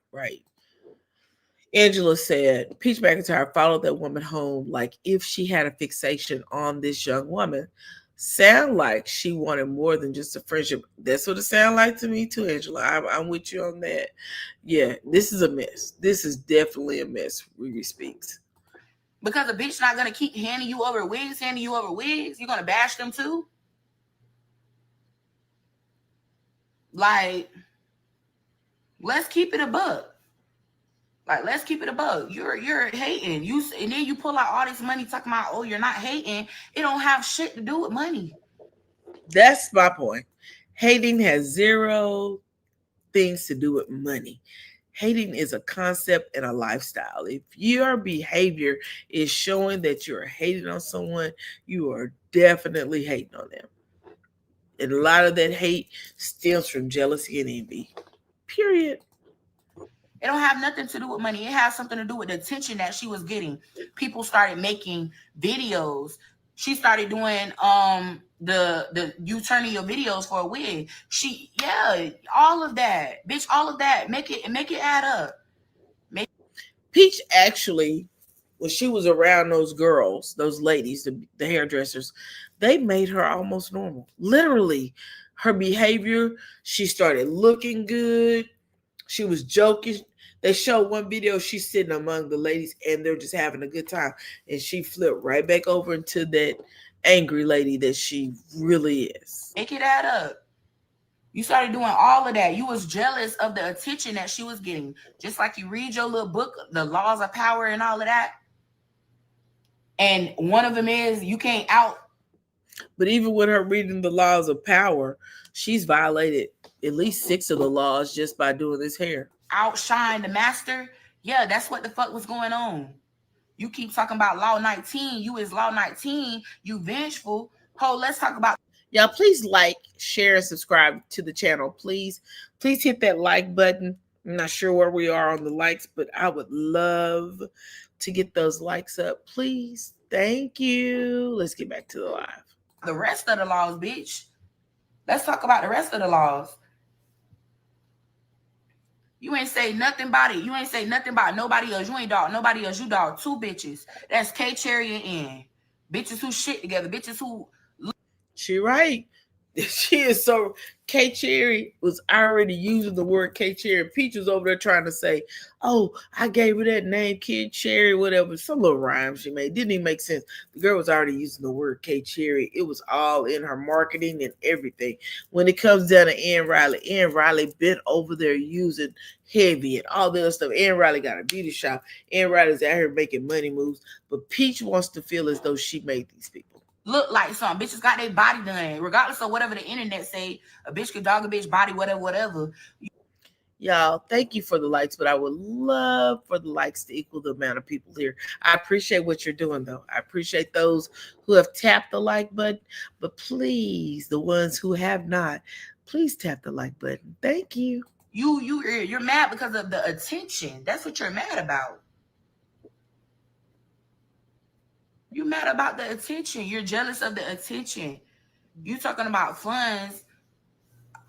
A: Angela said Peach McIntyre followed that woman home like if she had a fixation on this young woman. Sound like she wanted more than just a friendship. That's what it sounded like to me too, Angela. I'm with you on that. Yeah, this is a mess. This is definitely a mess, Riri Speaks.
F: Because a bitch not gonna keep handing you over wigs. You're gonna bash them too? Like, let's keep it a buck. Like, let's keep it a bug. You're hating. And then you pull out all this money talking about, oh, you're not hating. It don't have shit to do with money.
A: That's my point. Hating has zero things to do with money. Hating is a concept and a lifestyle. If your behavior is showing that you're hating on someone, you are definitely hating on them. And a lot of that hate stems from jealousy and envy. Period.
F: It don't have nothing to do with money. It has something to do with the attention that she was getting. People started making videos. She started doing the you turning your videos for a wig. All of that. Bitch, all of that. Make it add up.
A: Peach actually, when she was around those girls, those ladies, the hairdressers, they made her almost normal. Literally, her behavior, she started looking good. She was joking. They showed one video, she's sitting among the ladies and they're just having a good time. And she flipped right back over into that angry lady that she really is.
F: Make it add up. You started doing all of that. You was jealous of the attention that she was getting. Just like you read your little book, The Laws of Power and all of that. And one of them is you can't out.
A: But even with her reading the laws of power, she's violated at least 6 of the laws just by doing this hair.
F: Outshine the master. Yeah, that's what the fuck was going on. You keep talking about Law 19. You is Law 19. You vengeful. Let's talk about.
A: Y'all, please like, share, and subscribe to the channel. Please hit that like button. I'm not sure where we are on the likes, but I would love to get those likes up. Please. Thank you. Let's get back to the live.
F: The rest of the laws, bitch. Let's talk about the rest of the laws. You ain't say nothing about it. You ain't say nothing about nobody else. You ain't dog nobody else. You dog 2 bitches. That's K Cherry and N. Bitches who shit together. Bitches who.
A: She right. She is so. K Cherry was already using the word K Cherry. Peach was over there trying to say, oh, I gave her that name, Kid Cherry, whatever. Some little rhyme she made. Didn't even make sense. The girl was already using the word K Cherry. It was all in her marketing and everything. When it comes down to Ann Riley been over there using heavy and all the other stuff. Ann Riley got a beauty shop. Ann Riley's out here making money moves. But Peach wants to feel as though she made these people
F: look like something. Bitches got their body done. Regardless of whatever the internet say, a bitch could dog a bitch body, whatever.
A: Y'all, thank you for the likes, but I would love for the likes to equal the amount of people here. I appreciate what you're doing, though. I appreciate those who have tapped the like button, but please, the ones who have not, please tap the like button. Thank you.
F: You're mad because of the attention. That's what you're mad about. You mad about the attention. You're jealous of the attention. You talking about funds.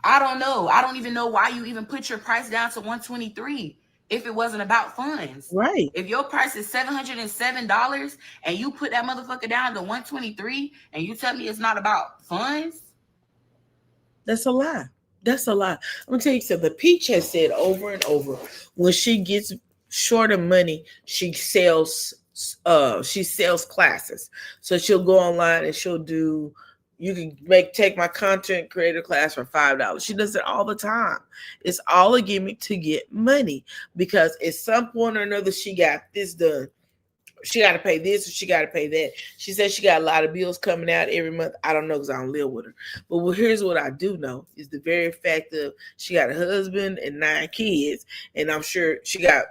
F: I don't know. I don't even know why you even put your price down to $123 if it wasn't about funds.
A: Right.
F: If your price is $707 and you put that motherfucker down to $123 and you tell me it's not about funds.
A: That's a lie. That's a lie. I'm gonna tell you something. Peach has said over and over, when she gets short of money, she sells classes. So she'll go online and she'll do, You can take my content creator class for $5. She does it all the time. It's all a gimmick to get money because at some point or another she got this done. She got to pay this or she got to pay that. She said she got a lot of bills coming out every month. I don't know because I don't live with her. But here's what I do know is the very fact of she got a husband and 9 kids, and I'm sure she got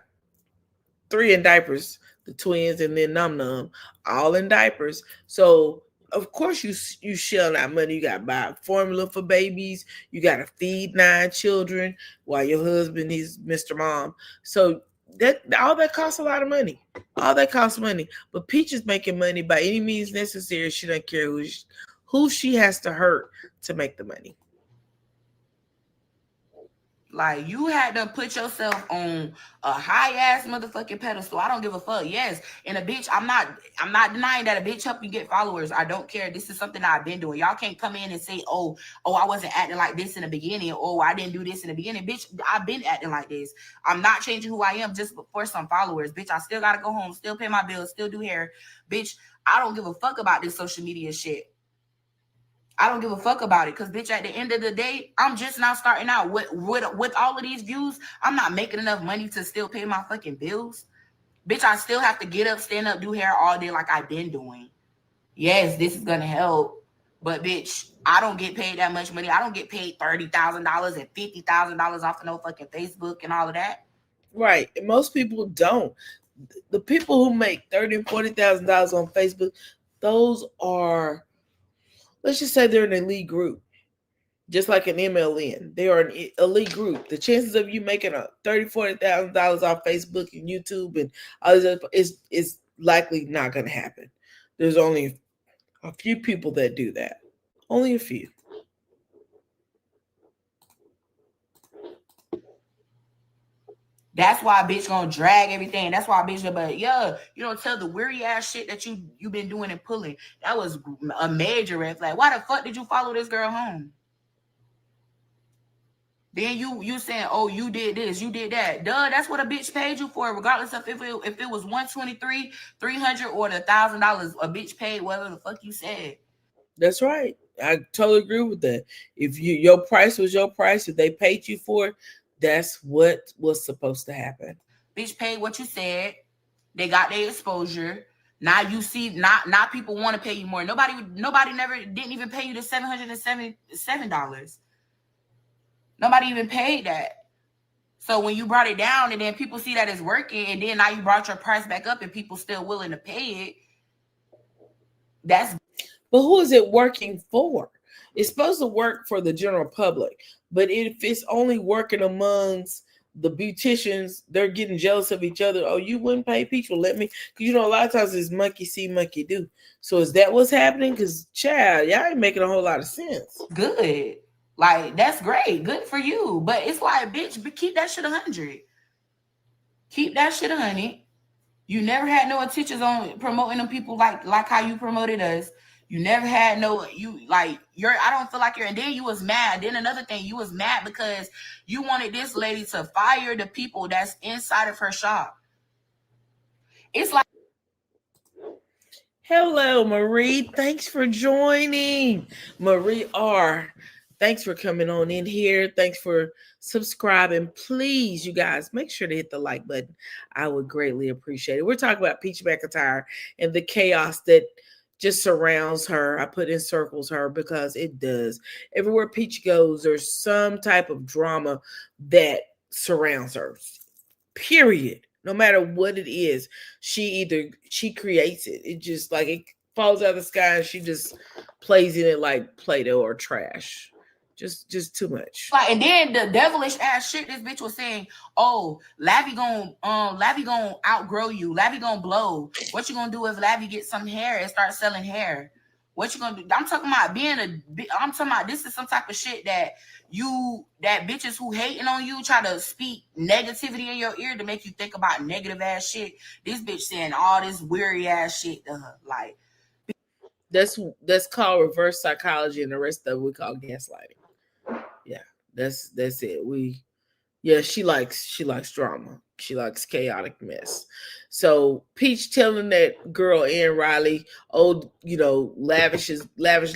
A: 3 in diapers, the twins and then Num Num, all in diapers. So of course you shell out money. You got to buy formula for babies. You got to feed 9 children while your husband is Mr. Mom. So that all that costs a lot of money. All that costs money. But Peach is making money by any means necessary. She doesn't care who she has to hurt to make the money.
F: Like, you had to put yourself on a high ass motherfucking pedestal. I don't give a fuck. Yes, and a bitch, I'm not denying that a bitch help you get followers. I don't care. This is something that I've been doing. Y'all can't come in and say, oh, I wasn't acting like this in the beginning. Oh, I didn't do this in the beginning. Bitch, I've been acting like this. I'm not changing who I am just for some followers. Bitch, I still gotta go home, still pay my bills, still do hair. Bitch, I don't give a fuck about this social media shit. I don't give a fuck about it because, bitch, at the end of the day, I'm just now starting out with all of these views. I'm not making enough money to still pay my fucking bills. Bitch, I still have to get up, stand up, do hair all day like I've been doing. Yes, this is going to help. But, bitch, I don't get paid that much money. I don't get paid $30,000 and $50,000 off of no fucking Facebook and all of that.
A: Right. And most people don't. The people who make $30,000 and $40,000 on Facebook, those are, let's just say they're an elite group, just like an MLN. They are an elite group. The chances of you making $30,000-$40,000 off Facebook and YouTube and all this other is likely not going to happen. There's only a few people that do that. Only a few.
F: That's why a bitch gonna drag everything. That's why a bitch, but yeah, you don't tell the weary ass shit that you been doing and pulling. That was a major red flag. Why the fuck did you follow this girl home? Then you saying, oh, you did this, you did that. Duh, that's what a bitch paid you for, regardless of if it was 123, 300, or the $1,000. A bitch paid whatever the fuck you said.
A: That's right. I totally agree with that. If your price was your price, if they paid you for it, that's what was supposed to happen.
F: Bitch paid what you said. They got their exposure. Now you see, not people want to pay you more. Nobody didn't even pay you the $777. Nobody even paid that. So when you brought it down and then people see that it's working, and then now you brought your price back up and people still willing to pay it. But
A: who is it working for? It's supposed to work for the general public. But if it's only working amongst the beauticians, they're getting jealous of each other. Oh, you wouldn't pay Peach? Well, let me. Because, a lot of times it's monkey see, monkey do. So is that what's happening? Because, child, y'all ain't making a whole lot of sense.
F: Good. Like, that's great. Good for you. But it's like, bitch, keep that shit 100. Keep that shit 100. You never had no intentions on promoting them people like how you promoted us. You never had I don't feel like and then you was mad. Then another thing, you was mad because you wanted this lady to fire the people that's inside of her shop. It's like,
A: hello, Marie. Thanks for joining. Marie R. Thanks for coming on in here. Thanks for subscribing. Please, you guys, make sure to hit the like button. I would greatly appreciate it. We're talking about Peach McIntyre and the chaos that just surrounds her. I put incircles her because it does. Everywhere Peach goes, there's some type of drama that surrounds her. Period. No matter what it is, she creates it. It just like it falls out of the sky and she just plays in it like Play-Doh or trash. Just too much.
F: And then the devilish ass shit this bitch was saying, oh, Lavi gonna outgrow you. Lavi gonna blow. What you gonna do if Lavi gets some hair and start selling hair? What you gonna do? I'm talking about this is some type of shit that bitches who hating on you try to speak negativity in your ear to make you think about negative ass shit. This bitch saying all this weary ass shit to her. Like,
A: that's called reverse psychology, and the rest of it we call gaslighting. Yeah, that's it. She likes drama. She likes chaotic mess. So Peach telling that girl Ann Riley, oh, lavish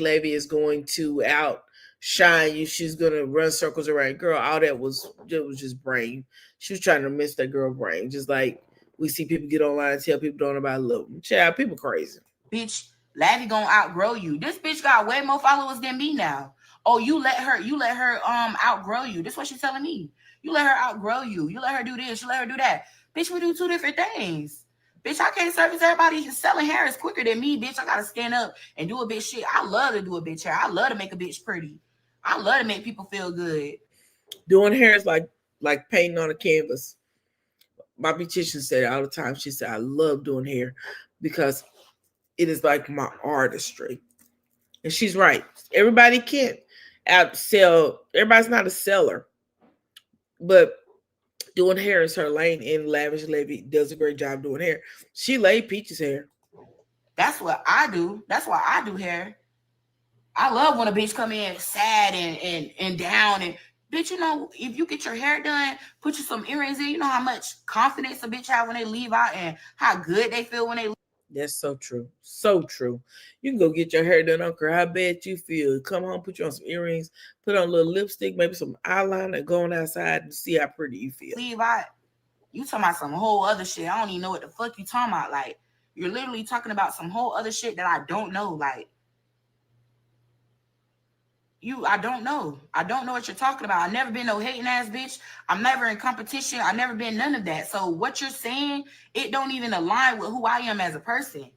A: Levy is going to outshine you. She's gonna run circles around. Girl, all that was just brain. She was trying to miss that girl brain. Just like we see people get online and tell people don't know about love them. Child, people crazy.
F: Bitch, Laddie gonna outgrow you. This bitch got way more followers than me now. Oh, you let her outgrow you. This is what she's telling me. You let her outgrow you. You let her do this. You let her do that. Bitch, we do two different things. Bitch, I can't service everybody. Selling hair is quicker than me, bitch. I gotta stand up and do a bitch shit. I love to do a bitch hair. I love to make a bitch pretty. I love to make people feel good.
A: Doing hair is like painting on a canvas. My beautician said it all the time. She said, I love doing hair because it is like my artistry. And she's right. Everybody can't outsell. Everybody's not a seller. But doing hair is her lane, and Lavish Levy does a great job doing hair. She laid Peach's hair.
F: That's what I do. That's why I do hair. I love when a bitch come in sad and down and bitch, if you get your hair done, put you some earrings in, you know how much confidence a bitch have when they leave out and how good they feel when they leave.
A: That's so true. So true. You can go get your hair done. I don't care how bad you feel. Come home, put you on some earrings, put on a little lipstick, maybe some eyeliner, going outside and see how pretty you feel.
F: Leave out. You talking about some whole other shit. I don't even know what the fuck you talking about. Like, you're literally talking about some whole other shit that I don't know. Like, I don't know. I don't know what you're talking about. I've never been no hating ass bitch. I'm never in competition. I've never been none of that. So what you're saying, it don't even align with who I am as a person.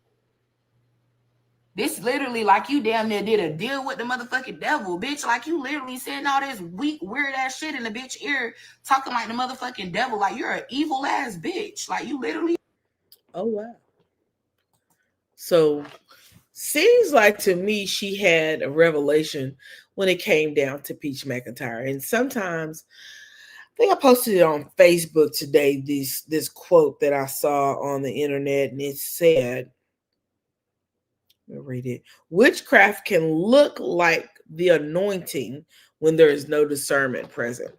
F: This literally like you damn near did a deal with the motherfucking devil, bitch. Like you literally saying all this weak, weird ass shit in the bitch ear, talking like the motherfucking devil. Like you're an evil ass bitch. Like you literally.
A: Oh, wow. So seems like to me she had a revelation when it came down to Peach McIntyre. And sometimes I think I posted it on Facebook today, this quote that I saw on the internet, and it said, let me read it. Witchcraft can look like the anointing when there is no discernment present.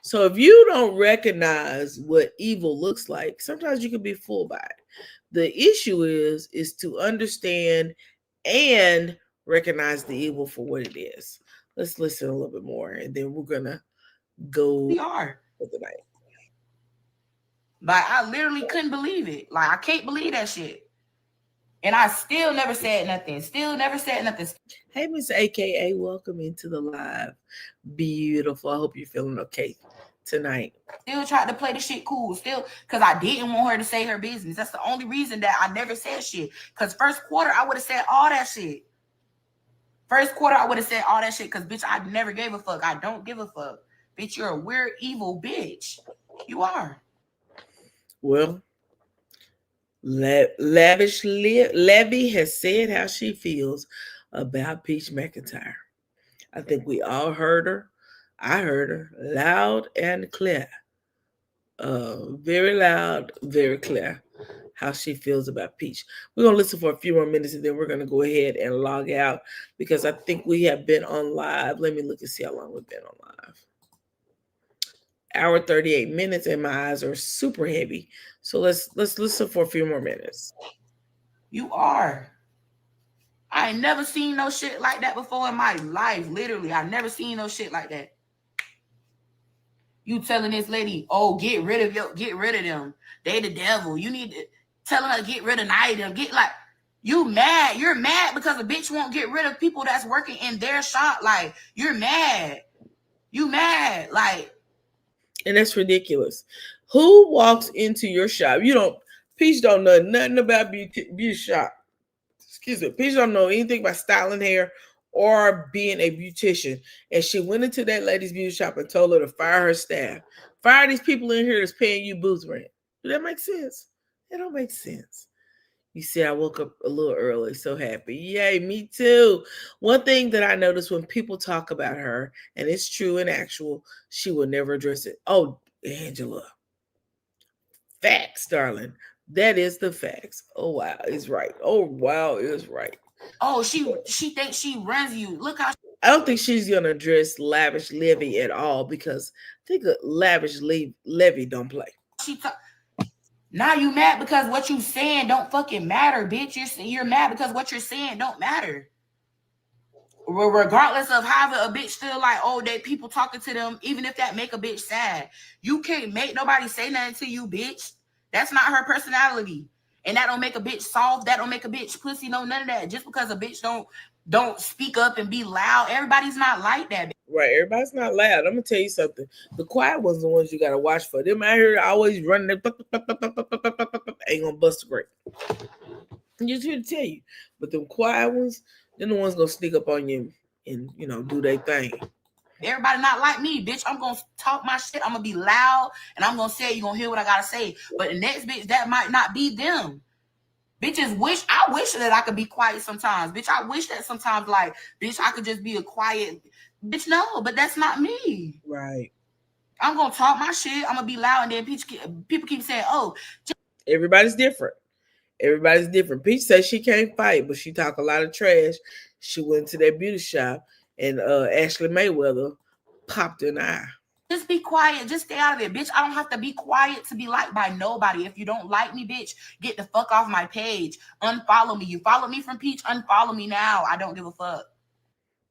A: So if you don't recognize what evil looks like, sometimes you can be fooled by it. The issue is to understand and recognize the evil for what it is. Let's listen a little bit more, and then we're gonna go for the night.
F: Like I literally couldn't believe it. Like I can't believe that shit. And I still never said nothing. Still never said nothing.
A: Hey, Miss AKA, welcome into the live. Beautiful. I hope you're feeling okay tonight.
F: Still tried to play the shit cool. Still, because I didn't want her to say her business. That's the only reason that I never said shit. Because first quarter, I would have said all that shit. First quarter, I would have said all that shit. Because, bitch, I never gave a fuck. I don't give a fuck. Bitch, you're a weird, evil bitch. You are.
A: Well, Lavish Levy has said how she feels about Peach McIntyre. I think we all heard her. I heard her loud and clear. Very loud, very clear how she feels about Peach. We're going to listen for a few more minutes and then we're going to go ahead and log out because I think we have been on live. Let me look and see how long we've been on live. Hour 38 minutes and my eyes are super heavy. So let's listen for a few more minutes.
F: You are. I ain't never seen no shit like that before in my life. Literally, I never seen no shit like that. You telling this lady, oh, get rid of them. They the devil. You need to tell her to get rid of Nida. Get like you mad. You're mad because a bitch won't get rid of people that's working in their shop. Like you're mad. You mad. Like,
A: and that's ridiculous. Who walks into your shop? Peach don't know nothing about beauty shop. Excuse me. Peach don't know anything about styling hair or being a beautician. And she went into that lady's beauty shop and told her to fire her staff. Fire these people in here that's paying you booth rent. Does that make sense? It don't make sense. You see, I woke up a little early, so happy. Yay, me too. One thing that I noticed when people talk about her, and it's true and actual, she will never address it. Oh, Angela. Facts, darling. That is the facts. Oh, wow, it's right. Oh, wow, it's right.
F: Oh, she thinks she runs you. Look how
A: I don't think she's going to address Lavish Levy at all because I think Lavish Levy don't play.
F: Now you mad because what you saying don't fucking matter, bitch. You're mad because what you're saying don't matter. Regardless of how a bitch feel like, oh, that people talking to them, even if that make a bitch sad, you can't make nobody say nothing to you, bitch. That's not her personality, and that don't make a bitch soft. That don't make a bitch pussy. No, none of that. Just because a bitch don't speak up and be loud, everybody's not like that.
A: Right, everybody's not loud. I'm gonna tell you something. The quiet ones, the ones you gotta watch for. Them out here always running. Ain't gonna bust a grape. I'm just here to tell you. But them quiet ones, they're the ones gonna sneak up on you and do their thing.
F: Everybody not like me, bitch. I'm gonna talk my shit. I'm gonna be loud and I'm gonna say it. You're gonna hear what I gotta say. But the next bitch, that might not be them. Bitches I wish that I could be quiet sometimes. Bitch, I wish that sometimes, like, bitch, I could just be a quiet bitch. No, but that's not me.
A: Right.
F: I'm gonna talk my shit. I'm gonna be loud, and then people keep saying, "Oh,
A: everybody's different. Everybody's different. Peach says she can't fight, but she talk a lot of trash. She went to that beauty shop, and Ashley Mayweather popped in the eye.
F: Just be quiet. Just stay out of it, bitch. I don't have to be quiet to be liked by nobody. If you don't like me, bitch, get the fuck off my page. Unfollow me. You follow me from Peach, unfollow me now. I don't give a fuck.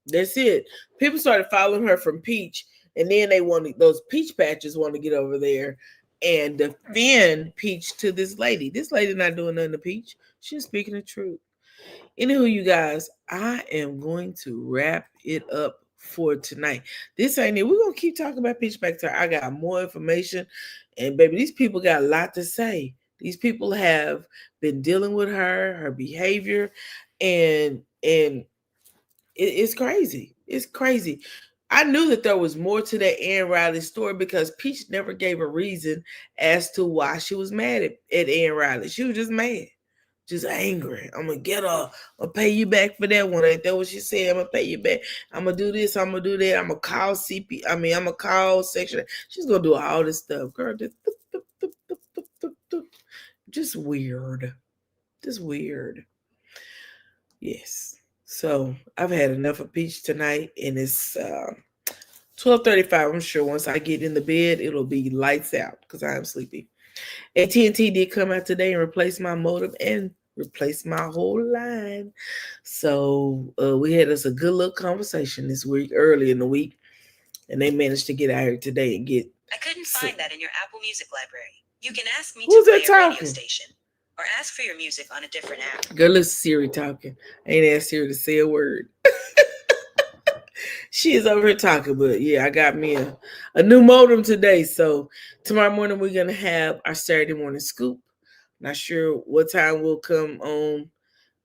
A: That's it. People started following her from Peach, and then they wanted those Peach patches want to get over there and defend Peach to this lady. This lady not doing nothing to Peach. She's speaking the truth. Anywho, you guys, I am going to wrap it up for tonight. This ain't it. We're going to keep talking about Peach McIntyre. I got more information. And baby, these people got a lot to say. These people have been dealing with her behavior, and it's crazy. It's crazy. I knew that there was more to that Ann Riley story because Peach never gave a reason as to why she was mad at Ann Riley. She was just mad. Just angry. I'm gonna get her. I'll pay you back for that one. Ain't that what she said? I'm gonna pay you back. I'm gonna do this. I'm gonna do that. I'm gonna call I'm gonna call section. She's gonna do all this stuff, girl. Just weird. Just weird. Yes. So I've had enough of Peach tonight, and it's 12:35. I'm sure once I get in the bed, it'll be lights out because I am sleepy. AT&T did come out today and replace my modem and replace my whole line. So we had us a good little conversation this week, early in the week, and they managed to get out here today and get.
G: I couldn't find that in your Apple Music library. You can ask me to play a radio station or ask for your music on a different app.
A: Girl, listen, Siri talking. I ain't asked Siri to say a word. She is over here talking, but yeah, I got me a new modem today. So tomorrow morning we're gonna have our Saturday morning scoop. Not sure what time we'll come on.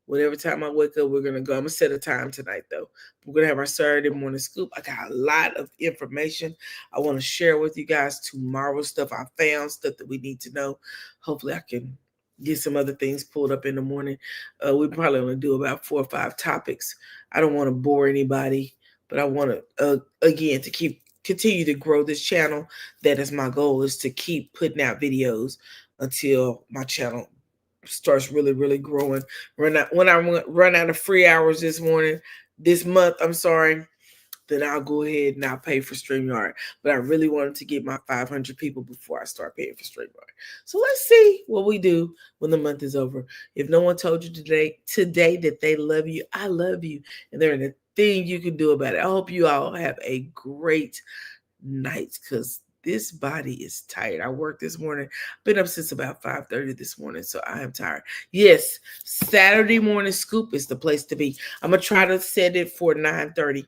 A: Whatever time I wake up, we're gonna go. I'm gonna set a time tonight though. We're gonna have our Saturday morning scoop. I got a lot of information I want to share with you guys tomorrow. Stuff I found, stuff that we need to know. Hopefully I can get some other things pulled up in the morning. We probably only do about 4 or 5 topics. I don't want to bore anybody. But I want to, again, to continue to grow this channel. That is my goal, is to keep putting out videos until my channel starts really, really growing. When I run out of free hours this month, then I'll go ahead and I'll pay for StreamYard. But I really wanted to get my 500 people before I start paying for StreamYard. So let's see what we do when the month is over. If no one told you today that they love you, I love you. And there ain't a thing you can do about it. I hope you all have a great night because this body is tired. I worked this morning. Been up since about 5:30 this morning, so I am tired. Yes, Saturday morning scoop is the place to be. I'm going to try to set it for 9:30.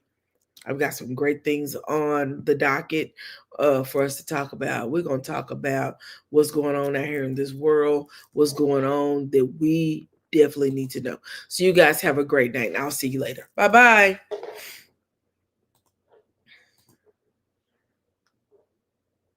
A: I've got some great things on the docket for us to talk about. We're going to talk about what's going on out here in this world, what's going on that we definitely need to know. So you guys have a great night, and I'll see you later. Bye-bye.